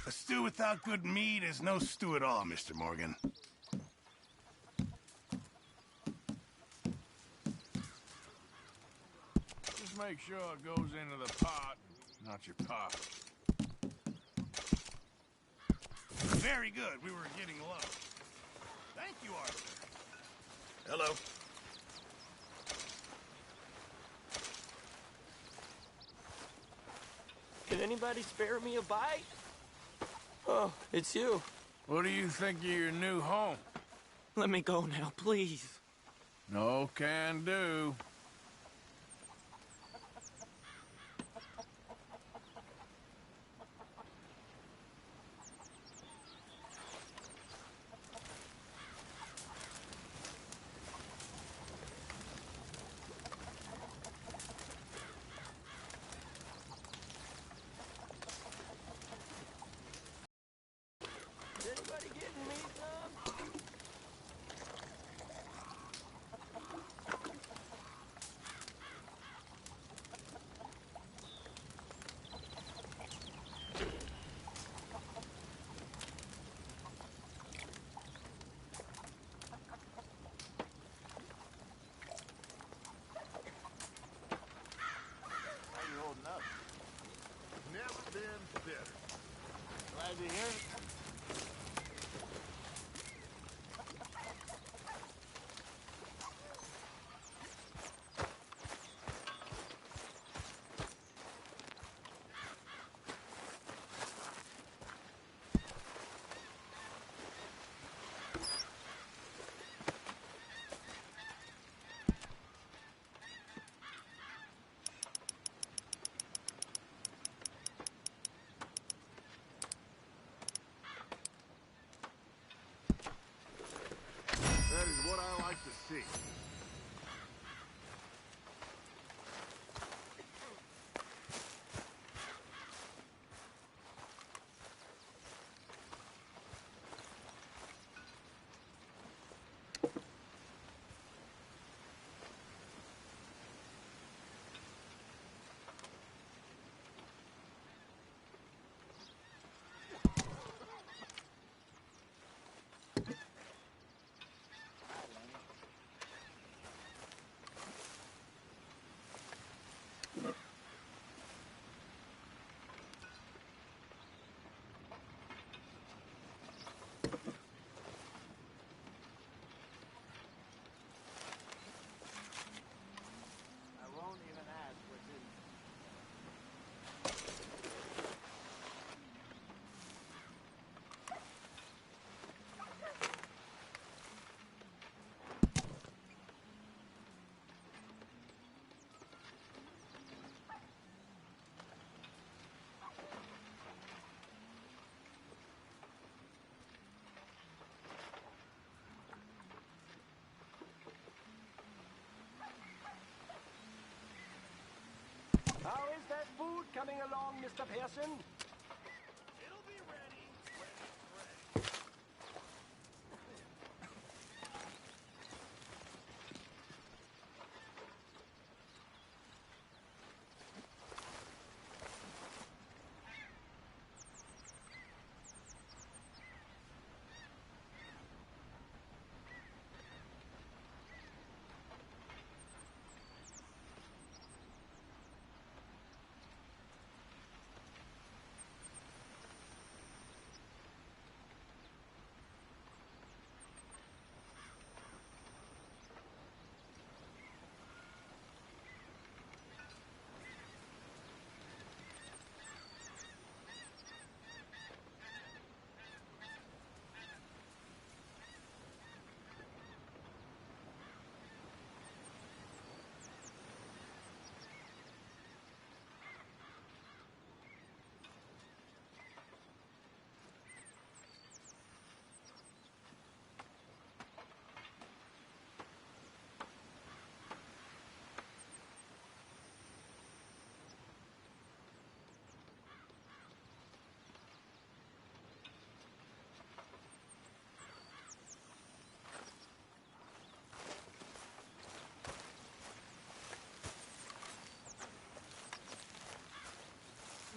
A stew without good meat is no stew at all, Mr. Morgan. Just make sure it goes into the pot, not your pocket. Very good. We were getting low. Thank you, Arthur. Hello. Can anybody spare me a bite? Oh, it's you. What do you think of your new home? Let me go now, please. No can do. Is anybody getting me some? How you holding up? Never been better. Glad to hear it. That is what I like to see. coming along, Mr. Pearson? It'll be ready when it's ready.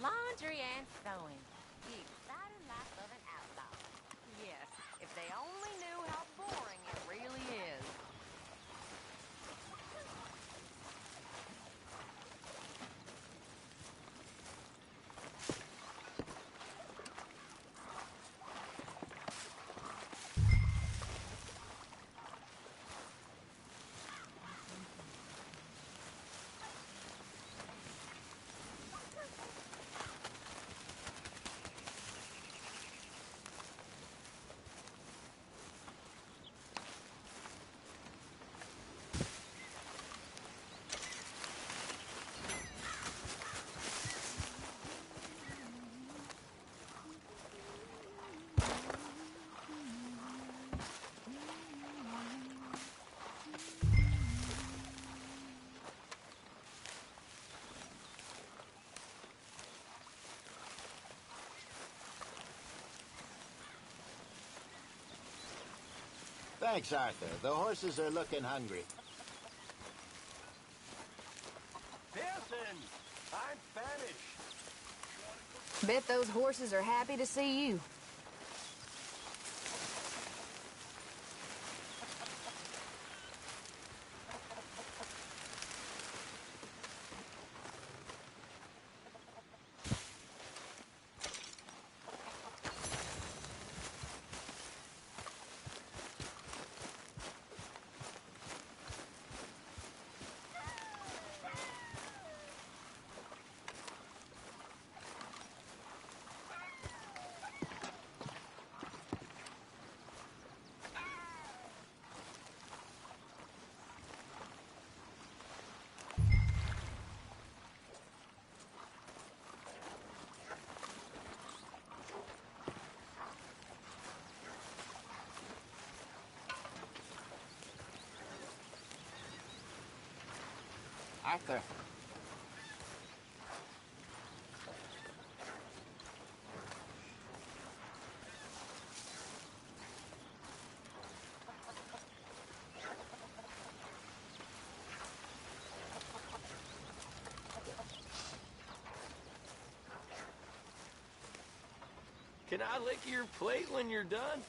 Laundry and sewing. The exciting life of an outlaw. Yes, if they only knew how boring it really is. Thanks, Arthur. The horses are looking hungry. Pearson! I'm famished. Bet those horses are happy to see you. Arthur. Can I lick your plate when you're done?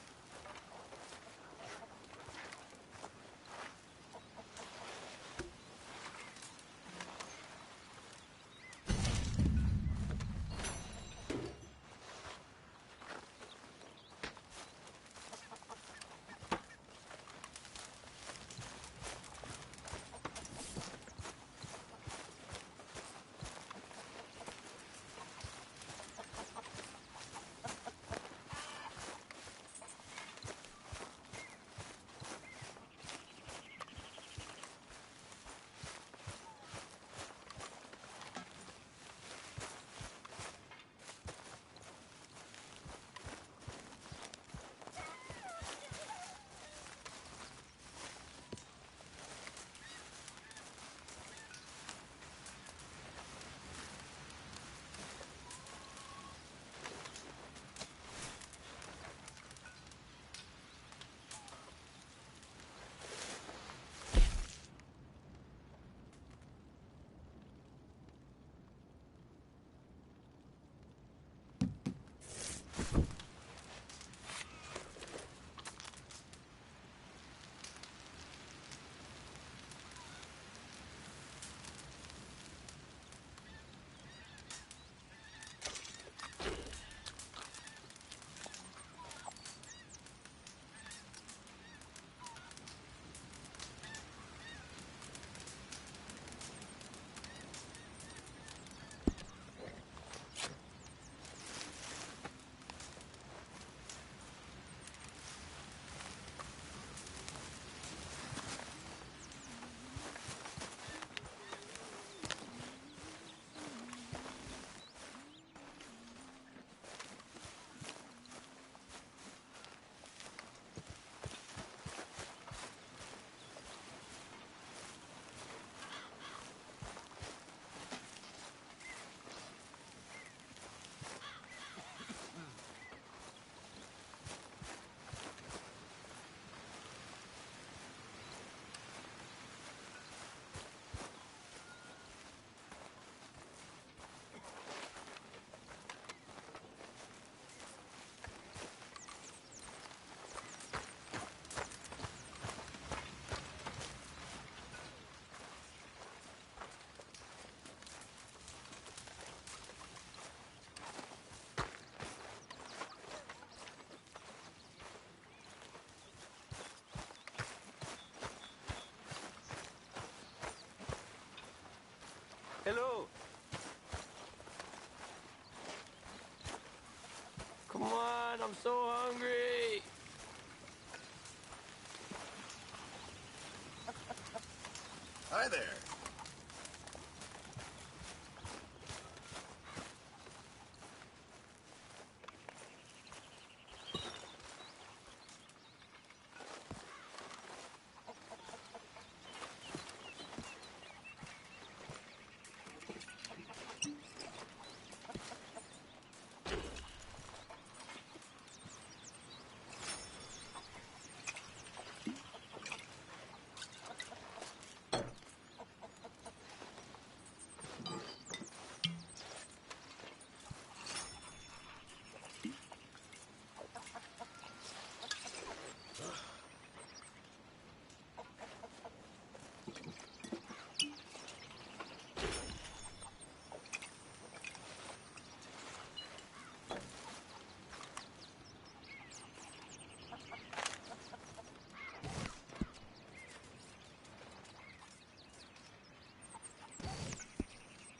Hi there.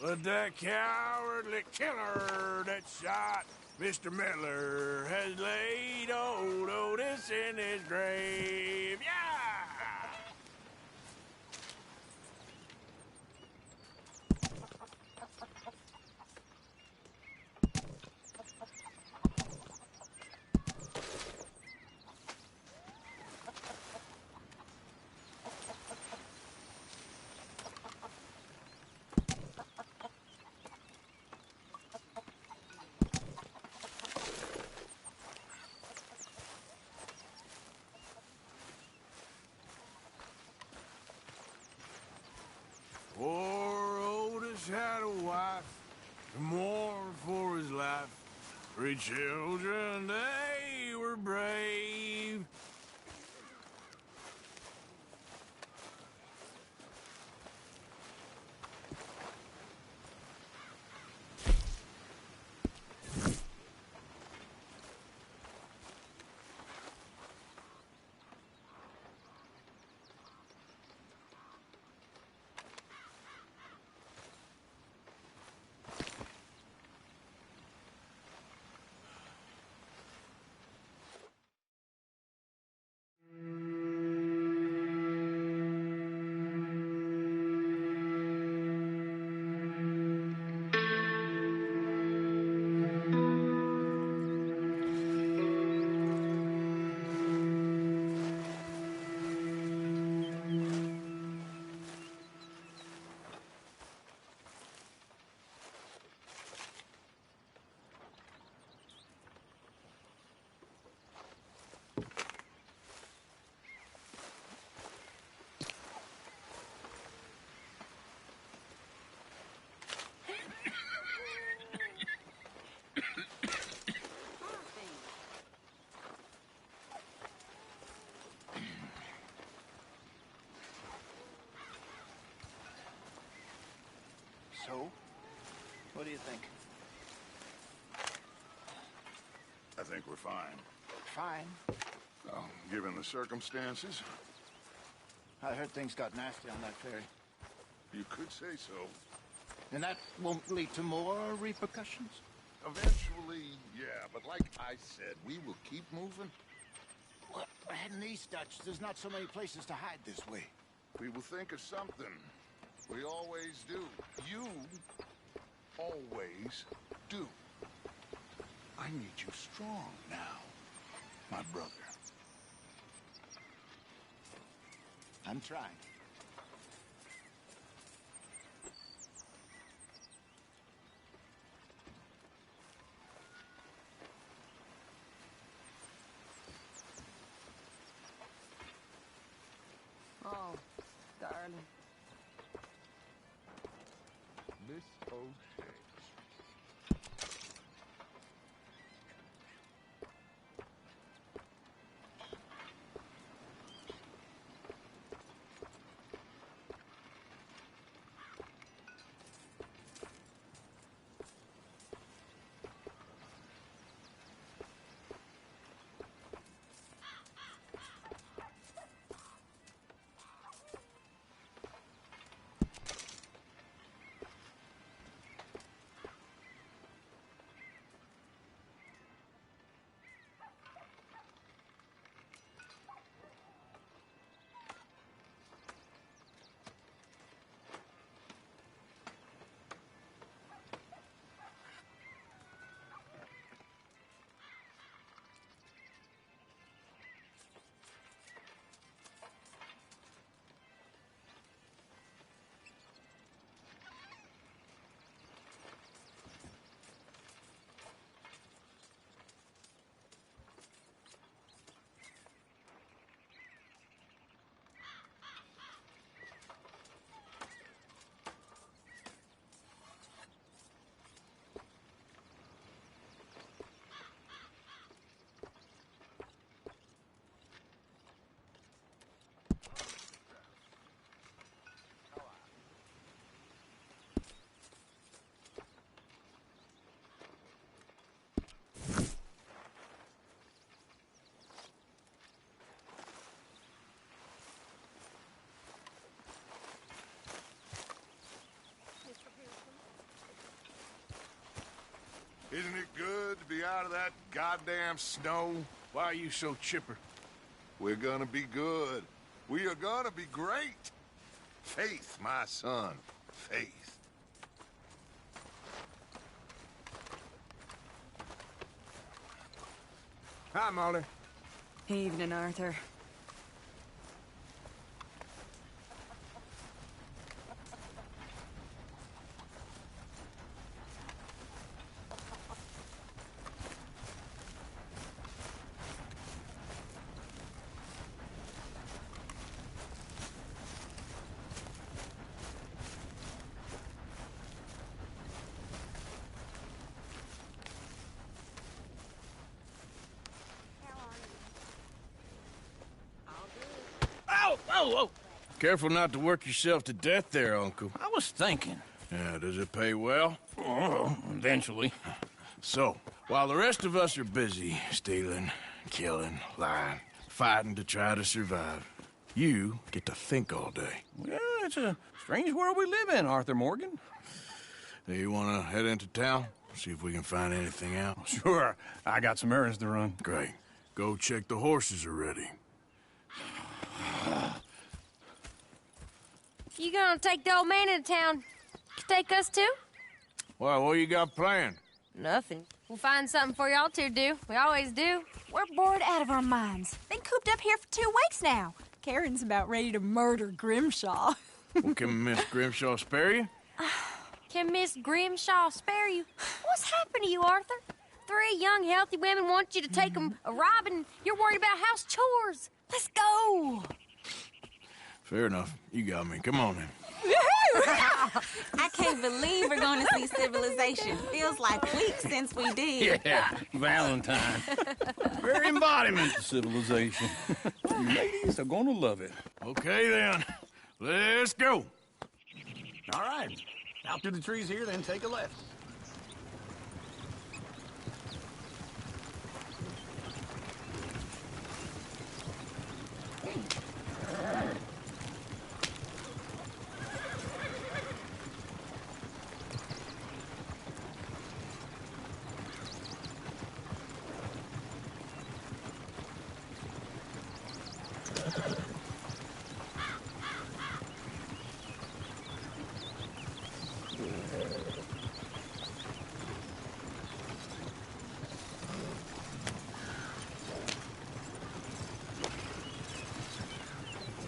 But that cowardly killer that shot Mr. Miller has laid old Otis in his grave. Yeah! Poor Otis had a wife to mourn for his life. 3 children, they were brave. So, what do you think? I think we're fine. Fine. Well, given the circumstances, I heard things got nasty on that ferry. you could say so. And that won't lead to more repercussions? Eventually, yeah, but like I said, we will keep moving. Well, we're heading east, Dutch. There's not so many places to hide this way. We will think of something. We always do. You always do. I need you strong now, my brother. I'm trying. Oh, darling. Miss O'Shea. Isn't it good to be out of that goddamn snow? Why are you so chipper? We're gonna be good. We are gonna be great. Faith, my son. Faith. Hi, Molly. Evening, Arthur. Whoa! Careful not to work yourself to death there, Uncle. I was thinking. Yeah, does it pay well? Oh, eventually. So, while the rest of us are busy stealing, killing, lying, fighting to try to survive, you get to think all day. Well, it's a strange world we live in, Arthur Morgan. Do you want to head into town? See if we can find anything out? Sure. I got some errands to run. Great. Go check the horses are ready. You gonna take the old man into town? Take us too? Well, what you got planned? Nothing. We'll find something for y'all to do. We always do. We're bored out of our minds. Been cooped up here for 2 weeks now. Karen's about ready to murder Grimshaw. Well, can Miss Grimshaw spare you? Can Miss Grimshaw spare you? What's happened to you, Arthur? 3 young, healthy women want you to take them a robbing. You're worried about house chores. Let's go. Fair enough. You got me. Come on then. I can't believe we're going to see civilization. Feels like weeks since we did. Yeah, Valentine. Very embodiment of civilization. You ladies are gonna love it. Okay then. Let's go. All right. Out through the trees here, then take a left.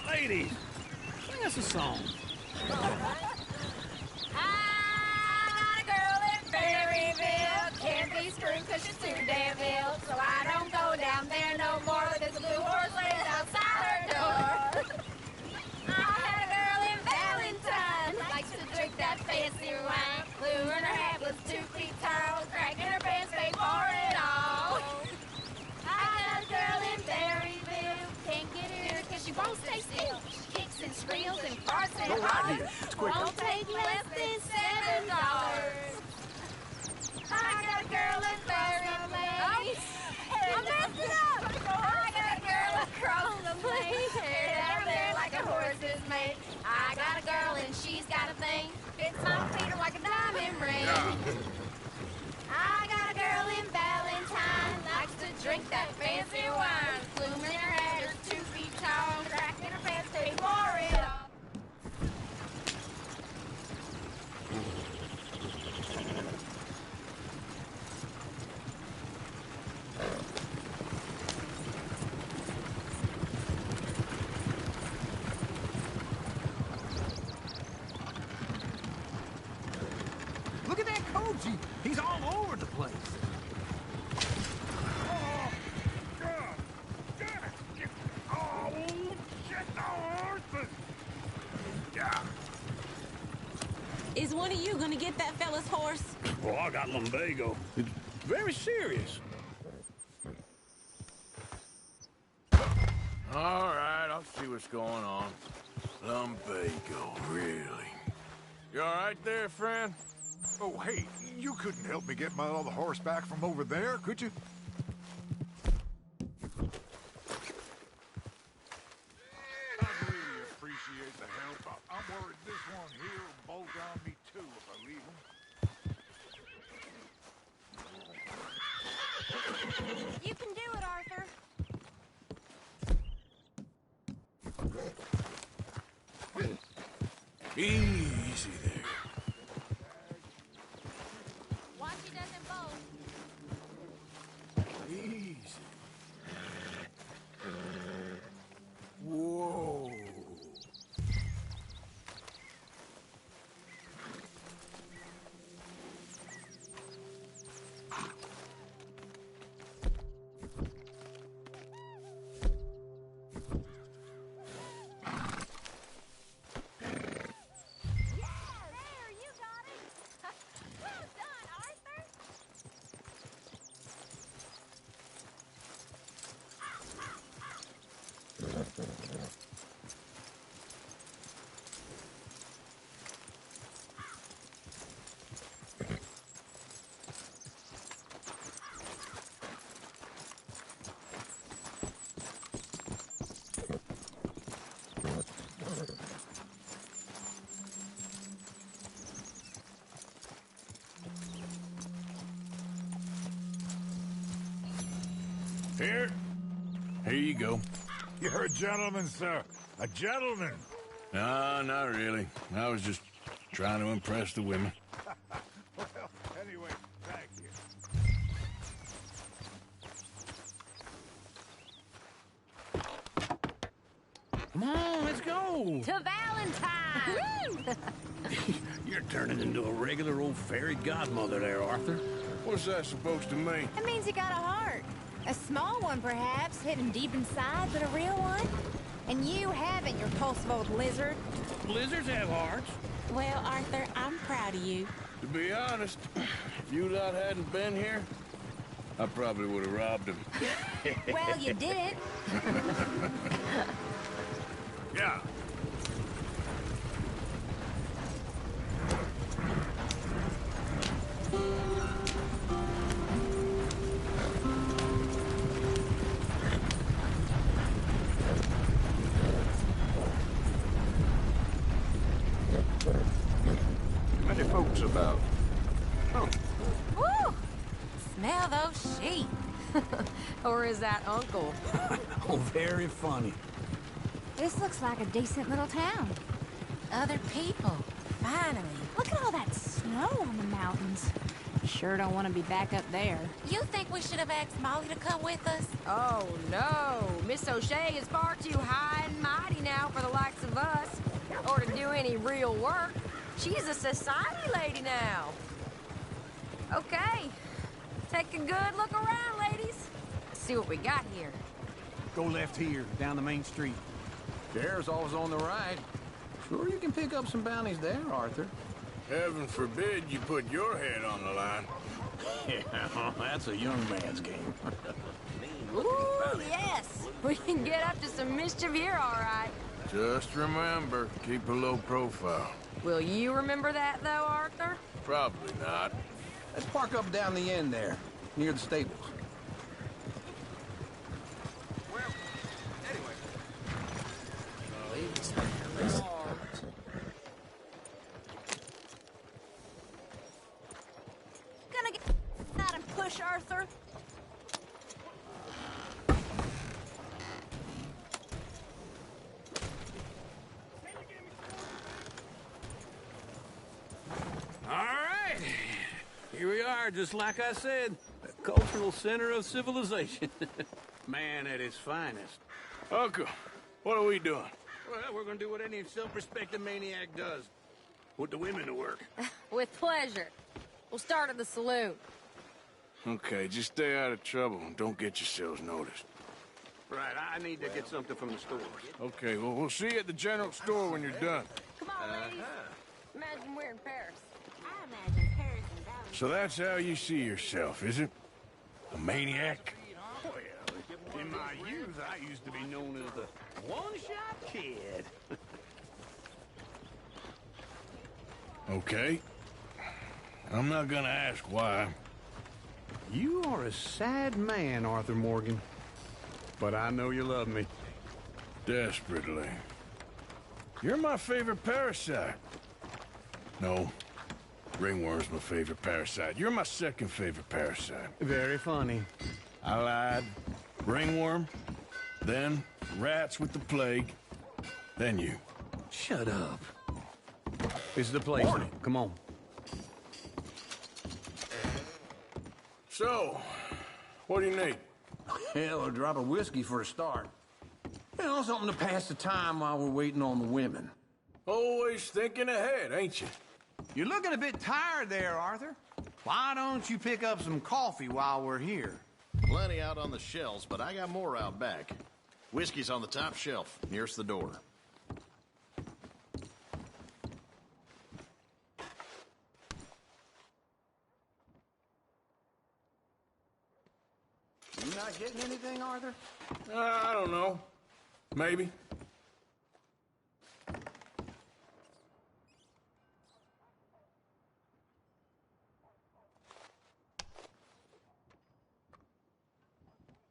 Ladies, sing us a song. I got a girl in Berryville. Can't be screwed 'cause she's too damn ill. So I don't go down there no more. There's a blue horse laid outside her door. I had a girl in Valentine. Likes to drink that fancy wine. Blue in her hat was 2 feet tall. Crack in her pants, paid for it all. I got a girl in Berryville. Can't get her 'cause she won't stay still. She kicks and squeals and farts and Go right hollers. here. It's quick. Won't take less than $7. I got a girl in Berryville. I messed it up. I got a girl across the lane. Hair down there like a horse is made. I got a girl and she's got a thing. Fits my feet like a diamond ring. I got a girl in Valentine. Likes to drink that fancy wine. Bloom in her hair is 2 feet tall. Crack in her pants, pay for it all. Look at that coach. He's all over the place. Is one of you going to get that fella's horse? Well, I got lumbago. It's very serious. All right, I'll see what's going on. Lumbago, really? You all right there, friend? Oh, hey, you couldn't help me get my other horse back from over there, could you? I really appreciate the help. I'm worried this one here will bolt on me too if I leave him. You can do it, Arthur. Easy there. Watch he doesn't bolt. Easy. Whoa. Here? Here you go. You're a gentleman, sir. A gentleman. No, not really. I was just trying to impress the women. Well, anyway, thank you. Come on, let's go. To Valentine! You're turning into a regular old fairy godmother there, Arthur. What's that supposed to mean? It means you got a heart. A small one, perhaps, hidden deep inside, but a real one. And you haven't, you repulsive old lizard. Lizards have hearts. Well, Arthur, I'm proud of you. To be honest, if you lot hadn't been here, I probably would have robbed him. Well, you didn't. Yeah. Many folks about. Oh. Woo! Smell those sheep. Or is that Uncle? Oh, very funny. This looks like a decent little town. Other people. Finally. Look at all that snow on the mountains. Sure don't want to be back up there. You think we should have asked Molly to come with us? Oh, no. Miss O'Shea is far too high and mighty now for the likes of us. Or to do any real work. She's a society lady now. Okay. Take a good look around, ladies. See what we got here. Go left here, down the main street. There's always on the right. Sure you can pick up some bounties there, Arthur. Heaven forbid you put your head on the line. Yeah, that's a young man's game. Ooh, yes. We can get up to some mischief here, all right. Just remember, keep a low profile. Will you remember that, though, Arthur? Probably not. Let's park up down the end there, near the stables. Gonna get out and push, Arthur. All right. Here we are, just like I said. The cultural center of civilization. Man at his finest. Uncle, what are we doing? Well, we're gonna do what any self-respecting maniac does. Put the women to work. With pleasure. We'll start at the saloon. Okay, just stay out of trouble and don't get yourselves noticed. Right, I need to get something from the stores. Okay, well, we'll see you at the general store when you're done. Come on, ladies. Imagine we're in Paris. I imagine Paris and Valentine. So that's how you see yourself, is it? A maniac? Well, in my youth, I used to be known as the one-shot kid. Okay. I'm not gonna ask why. You are a sad man, Arthur Morgan. But I know you love me. Desperately. You're my favorite parasite. No. Ringworm's my favorite parasite. You're my second favorite parasite. Very funny. I lied. Ringworm, then rats with the plague, then you. Shut up. This is the place now. Come on. So, what do you need? Hell, a drop of whiskey for a start. You know, something to pass the time while we're waiting on the women. Always thinking ahead, ain't you? You're looking a bit tired there, Arthur. Why don't you pick up some coffee while we're here? Plenty out on the shelves, but I got more out back. Whiskey's on the top shelf, nearest the door. You not getting anything, Arthur? I don't know. Maybe.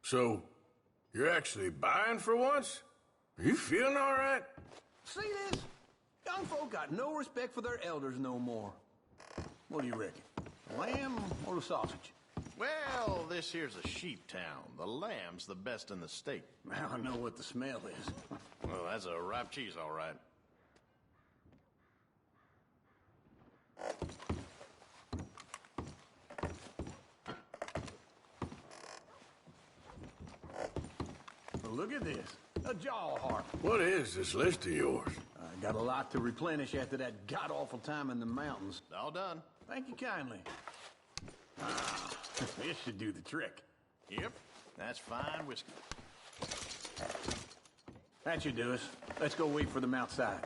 So, you're actually buying for once? Are you feeling all right? See this? Young folk got no respect for their elders no more. What do you reckon? Lamb or the sausage? Well, this here's a sheep town. The lamb's the best in the state. Now I know what the smell is. Well, that's a ripe cheese, all right. Look at this. A jaw harp. What is this list of yours? I got a lot to replenish after that god-awful time in the mountains. All done. Thank you kindly. Ah, this should do the trick. Yep, that's fine whiskey. That should do us. Let's go wait for them outside.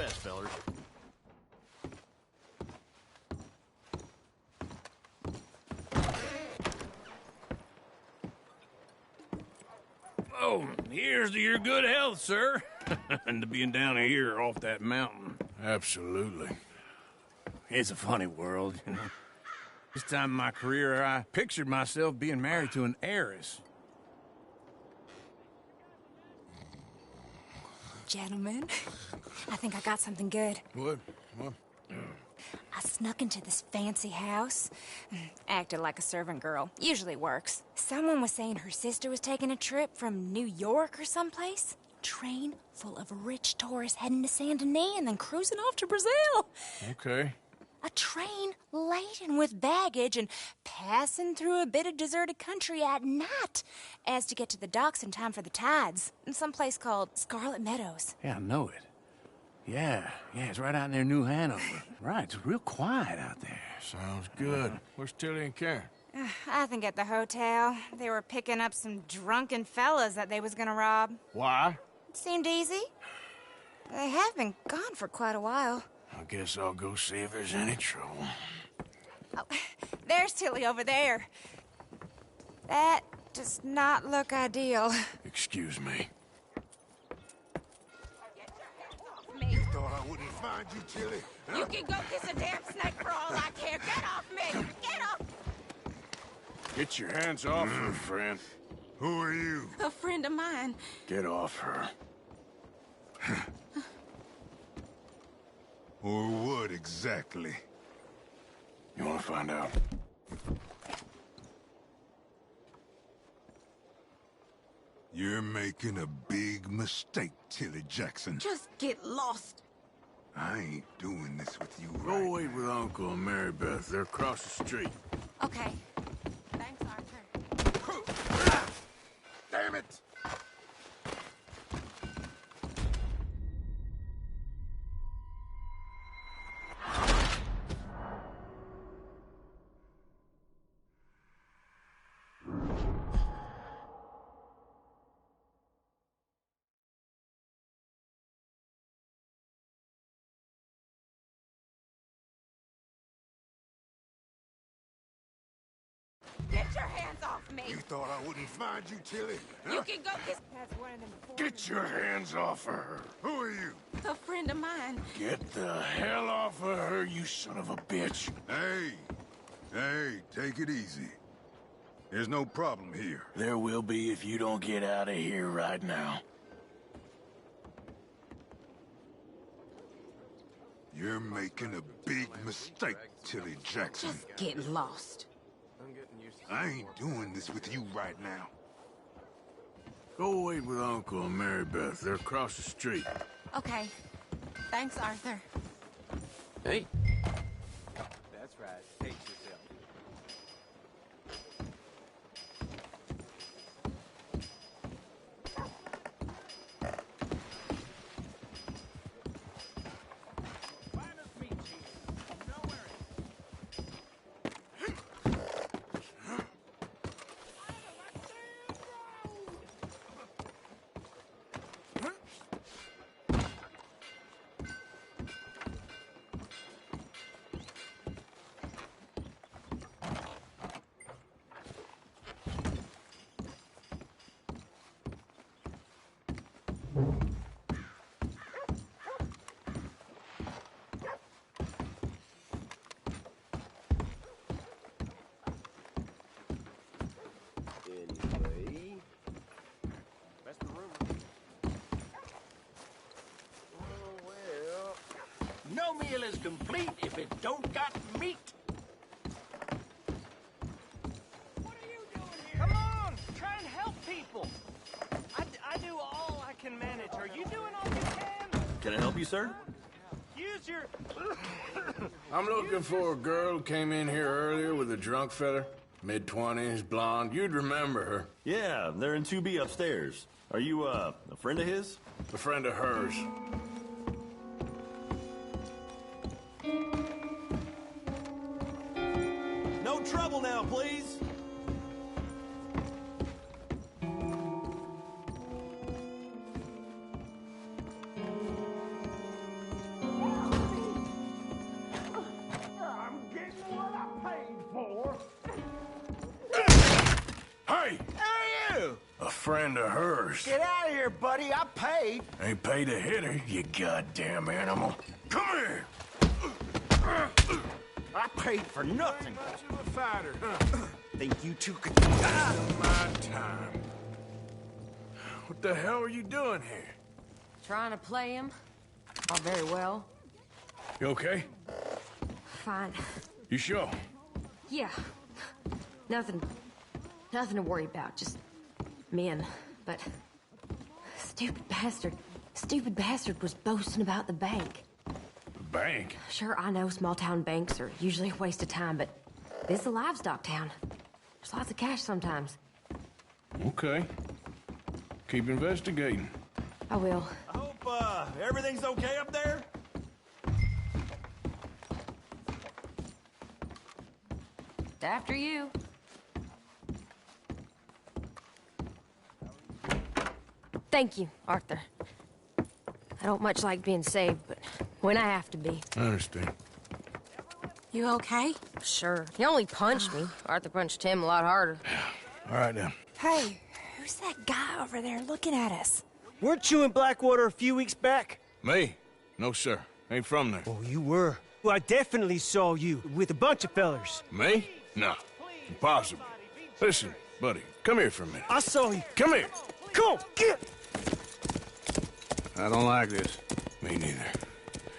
best, fellers. Oh, here's to your good health, sir. And to being down here off that mountain. Absolutely. It's a funny world, you know. This time in my career, I pictured myself being married to an heiress. Gentlemen, I think I got something good. What? I snuck into this fancy house. Acted like a servant girl. Usually works. Someone was saying her sister was taking a trip from New York or someplace. Train full of rich tourists heading to Saint Denis and then cruising off to Brazil. Okay. A train laden with baggage and passing through a bit of deserted country at night as to get to the docks in time for the tides in some place called Scarlet Meadows. Yeah, I know it. Yeah, it's right out near New Hanover. Right, it's real quiet out there. Sounds good. Where's Tilly and Karen? I think at the hotel. They were picking up some drunken fellas that they was gonna rob. Why? It seemed easy. They have been gone for quite a while. I guess I'll go see if there's any trouble. Oh, there's Tilly over there. That does not look ideal. Excuse me. You thought I wouldn't find you, Tilly? You can go kiss a damn snake for all I care. Get off me! Get off! Get your hands off her, friend. Who are you? A friend of mine. Get off her. Or what exactly? You want to find out? You're making a big mistake, Tilly Jackson. Just get lost. I ain't doing this with you Go right wait with Uncle and Mary Beth. They're across the street. Okay. Thanks, Arthur. Damn it! Get your hands off me! You thought I wouldn't find you, Tilly? You can go kiss... That's one of them before. Get your hands off her. Who are you? A friend of mine. Get the hell off of her, you son of a bitch. Hey, take it easy. There's no problem here. There will be if you don't get out of here right now. You're making a big mistake, Tilly Jackson. Just get lost. I ain't doing this with you right now. Go wait with Uncle and Mary Beth. They're across the street. Okay. Thanks, Arthur. Hey. That's right. Pace yourself. Anyway, that's the rumor. Oh, well. No meal is complete if it don't got meat. What are you doing here? Come on, try and help people. I do all I can manage. Are you doing all you can? Can I help you, sir? Use your... I'm looking for a girl who came in here earlier with a drunk fella. Mid-20s, blonde. You'd remember her. Yeah, they're in 2B upstairs. Are you, a friend of his? A friend of hers. No trouble now, please. Hey! Who are you? A friend of hers. Get out of here, buddy. I paid. Ain't paid to hit her, you goddamn animal. Come here! I paid for nothing. Much of a fighter, huh? Think you two could... My time. What the hell are you doing here? Trying to play him? Oh, very well. You okay? Fine. You sure? Yeah. Nothing to worry about. Just men. But stupid bastard was boasting about the bank. The bank? Sure, I know small town banks are usually a waste of time, but this is a livestock town. There's lots of cash sometimes. Okay. Keep investigating. I will. I hope, everything's okay up there? After you. Thank you, Arthur. I don't much like being saved, but when I have to be. I understand. You okay? Sure. He only punched me. Arthur punched him a lot harder. All right, then. Hey, who's that guy over there looking at us? Weren't you in Blackwater a few weeks back? Me? No, sir. Ain't from there. Oh, you were. Well, I definitely saw you with a bunch of fellers. Me? No. Impossible. Listen, buddy, come here for a minute. I saw you. Come here. Come on, get! I don't like this. Me neither.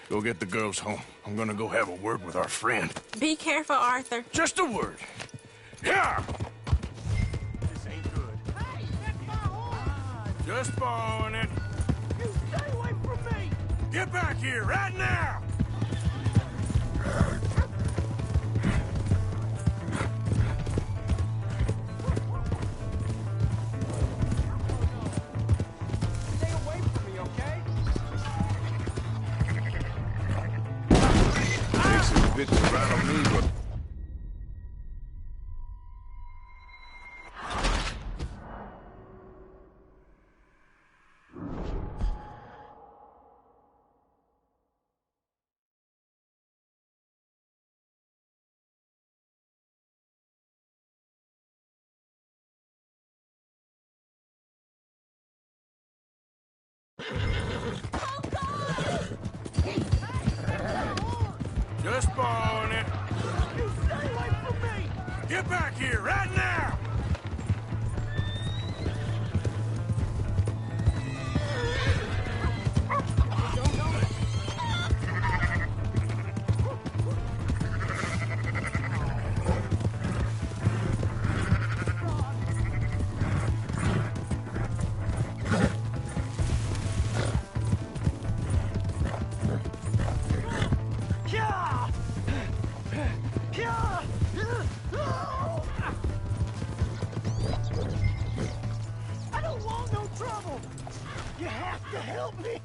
Go get the girls home. I'm gonna go have a word with our friend. Be careful, Arthur. Just a word. Yeah! This ain't good. Hey, that's my horse! Just borrowing it. You stay away from me! Get back here, right now! Stay away from me, okay? Takes a bit to rattle me, but... Just borrowing it. You stay away from me! Get back here, right now! I don't want no trouble! You have to help me!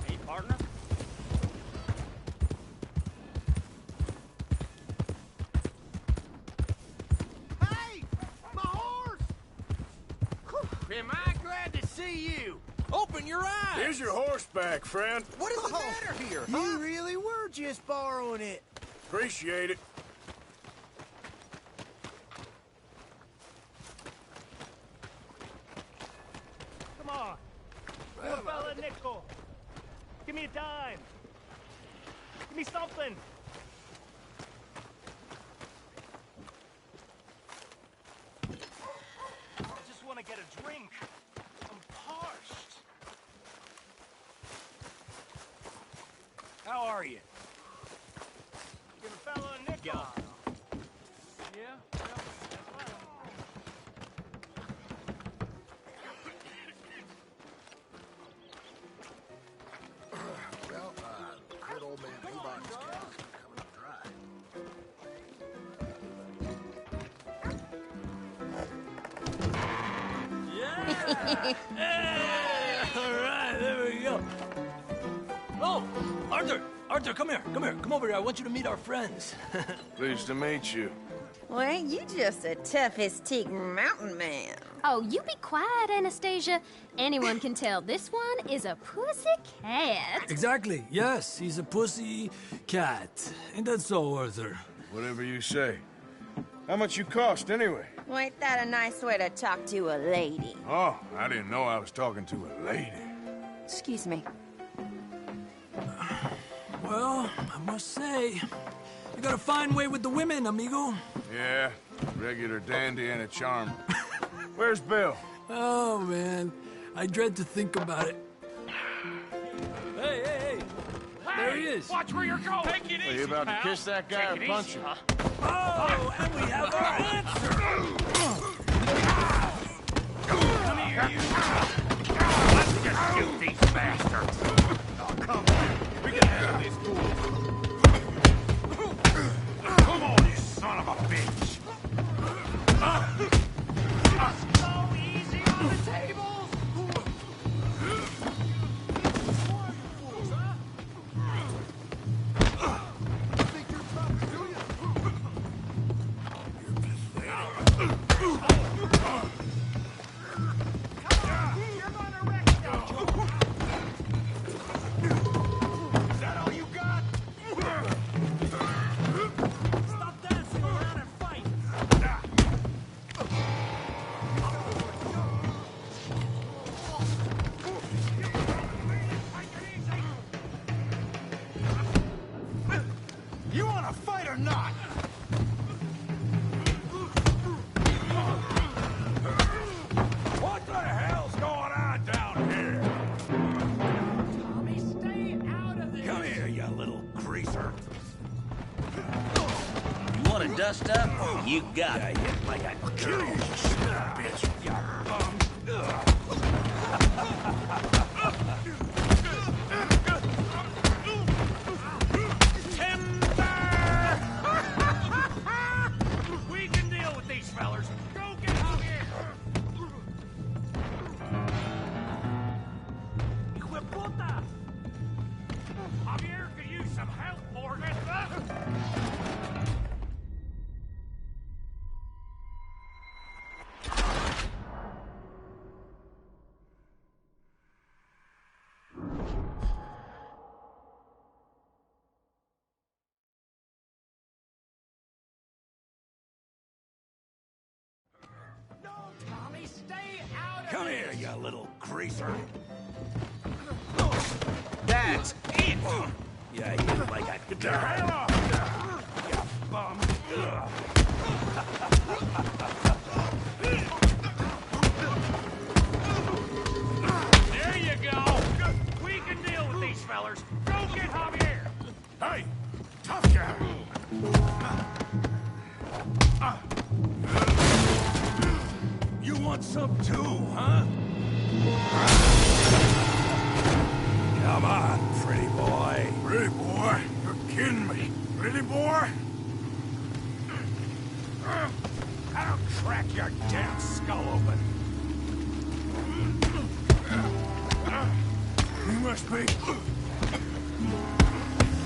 Hey, partner? Hey! My horse! Am I glad to see you? Open your eyes! Here's your horse back, friend. What is the matter here, You really were just borrowing it. Appreciate it. Come on. Give a fella a nickel. Give me a dime. Give me something. I just want to get a drink. I'm parched. are you? Give a fellow a nickel. Yeah? Well, that's right. Well, heard old man Peabody's cows are coming up dry. All right, there we go. Oh, Arthur! Arthur, come here. Come here. Come over here. I want you to meet our friends. Pleased to meet you. Well, ain't you just a toughest teak mountain man? Oh, you be quiet, Anastasia. Anyone can tell this one is a pussy cat. Exactly. Yes, he's a pussy cat. Ain't that so, Arthur? Whatever you say. How much you cost, anyway? Well, ain't that a nice way to talk to a lady? Oh, I didn't know I was talking to a lady. Excuse me. Well, I must say, you got a fine way with the women, amigo. Yeah, regular dandy and a charm. Where's Bill? Oh, man. I dread to think about it. Hey, hey, hey! There he is. Watch where you're going. Take it easy, Are you about pal. to kiss that guy or Take it punch easy, him? huh? Oh, and we have our answer. Come here, you. Let's just shoot these bastards. Oh, come on. We can handle this cool. Come on, you son of a bitch. So easy on the tables. Is that all you got? Stop dancing around and fight. You want to fight or not? What the hell's going on down here? Tommy, stay out of this. Come here, you little greaser. You want to dust up? You got it. Like I kill you, son of a bitch. You bum. We can deal with these fellers. Go get Javier. Hijo de puta! Javier could use some help more than that. No, Tommy, stay out of Come this. here, you little greaser. That's it. Yeah, you look like I... Get the hell off! You bum. There you go. We can deal with these fellers. Go get Javier. Hey, tough guy. You want some too, huh? Come on, pretty boy. Pretty boy? You're kidding me. Pretty boy? I'll crack your damn skull open. You must be.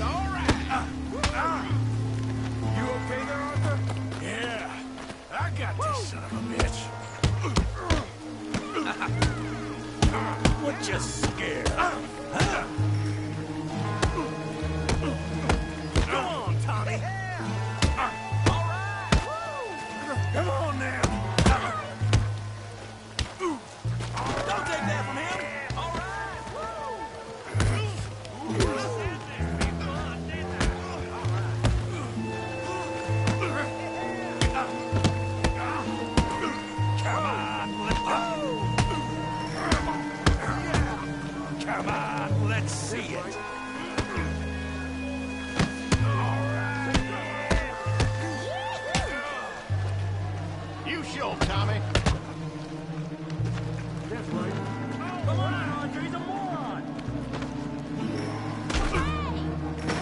All right. You okay there, Arthur? Yeah, I got this son of a bitch. What you scared? Huh? Come on, Tommy. All right. Come on now. Don't take that from him. All right. Come on, let's go. Come on, let's see it. go, Tommy. That's right. Come on, Arthur, he's a moron!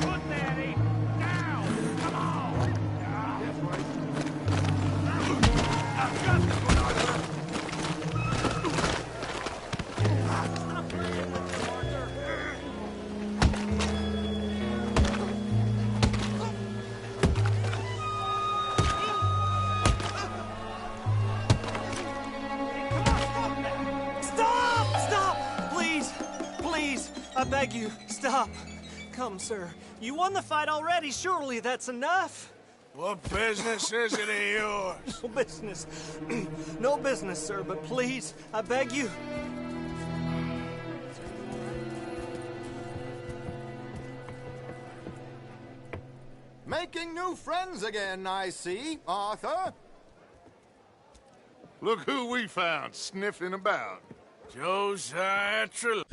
Put that eight down! Come on! That's right. I've got this one, Arthur! Stop playing with him, Arthur! Stop! Please! Please! I beg you, stop! Come, sir. You won the fight already. Surely that's enough. What business is it of yours? No business. No business, sir, but please, I beg you. Making new friends again, I see, Arthur. Look who we found sniffing about. Josiah Trelawney.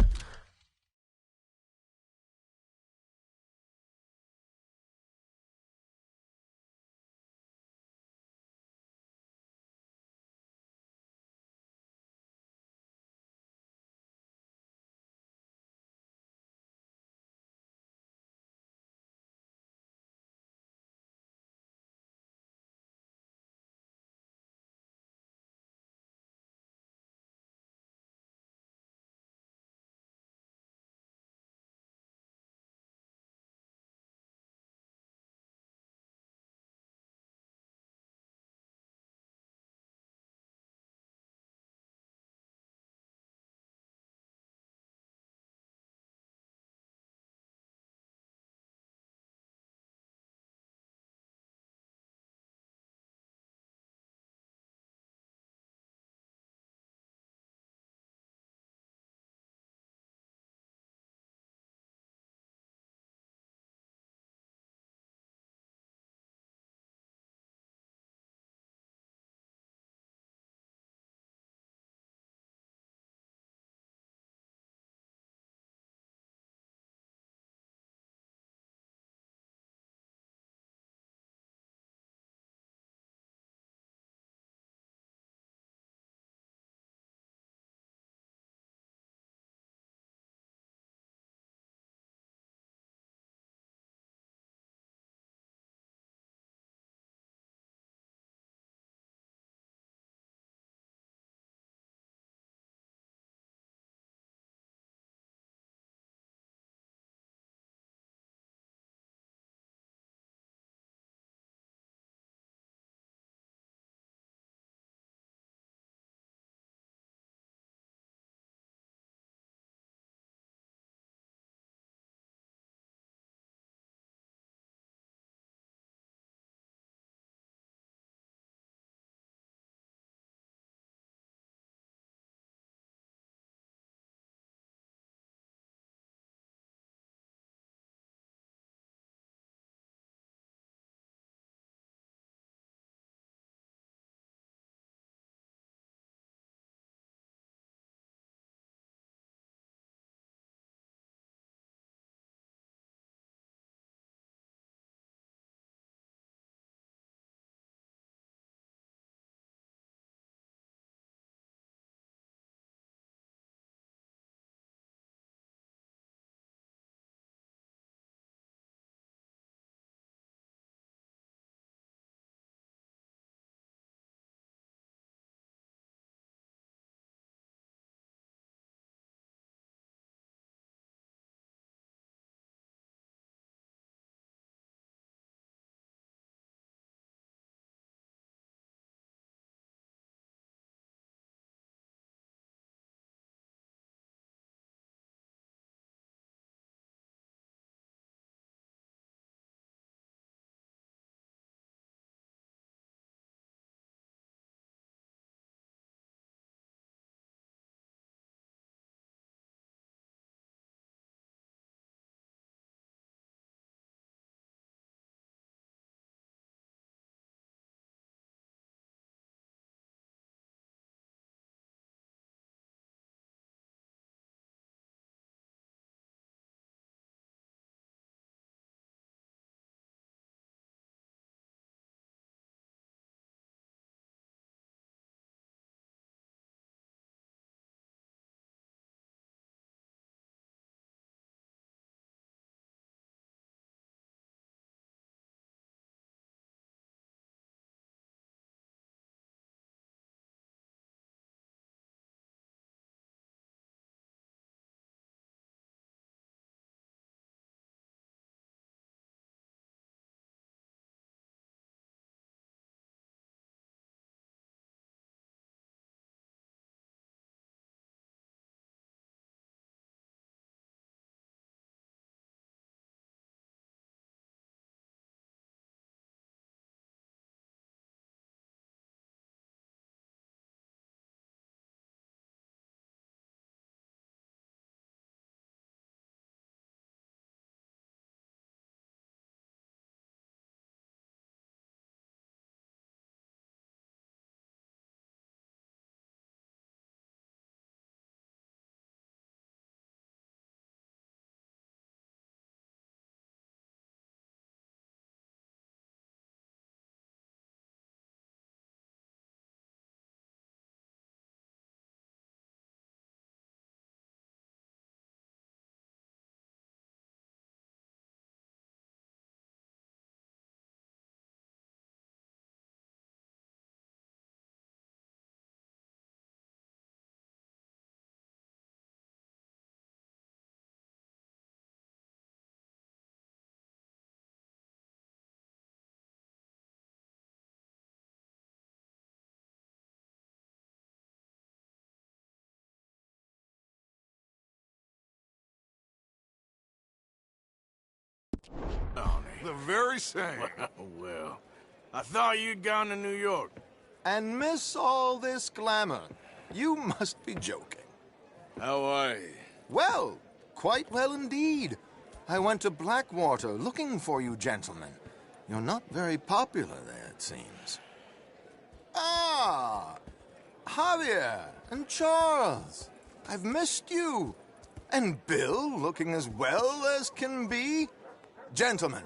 Tony. The very same. Well, I thought you'd gone to New York. And miss all this glamour. You must be joking. How are you? Well, quite well indeed. I went to Blackwater looking for you gentlemen. You're not very popular there, it seems. Ah! Javier and Charles. I've missed you. And Bill looking as well as can be. Gentlemen,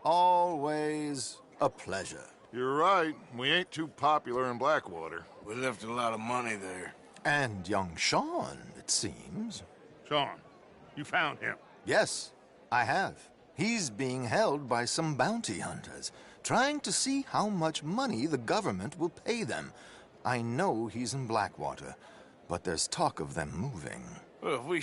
always a pleasure. You're right. We ain't too popular in Blackwater. We left a lot of money there. And young Sean, it seems. Sean, you found him? Yes, I have. He's being held by some bounty hunters, trying to see how much money the government will pay them. I know he's in Blackwater, but there's talk of them moving. Well, if we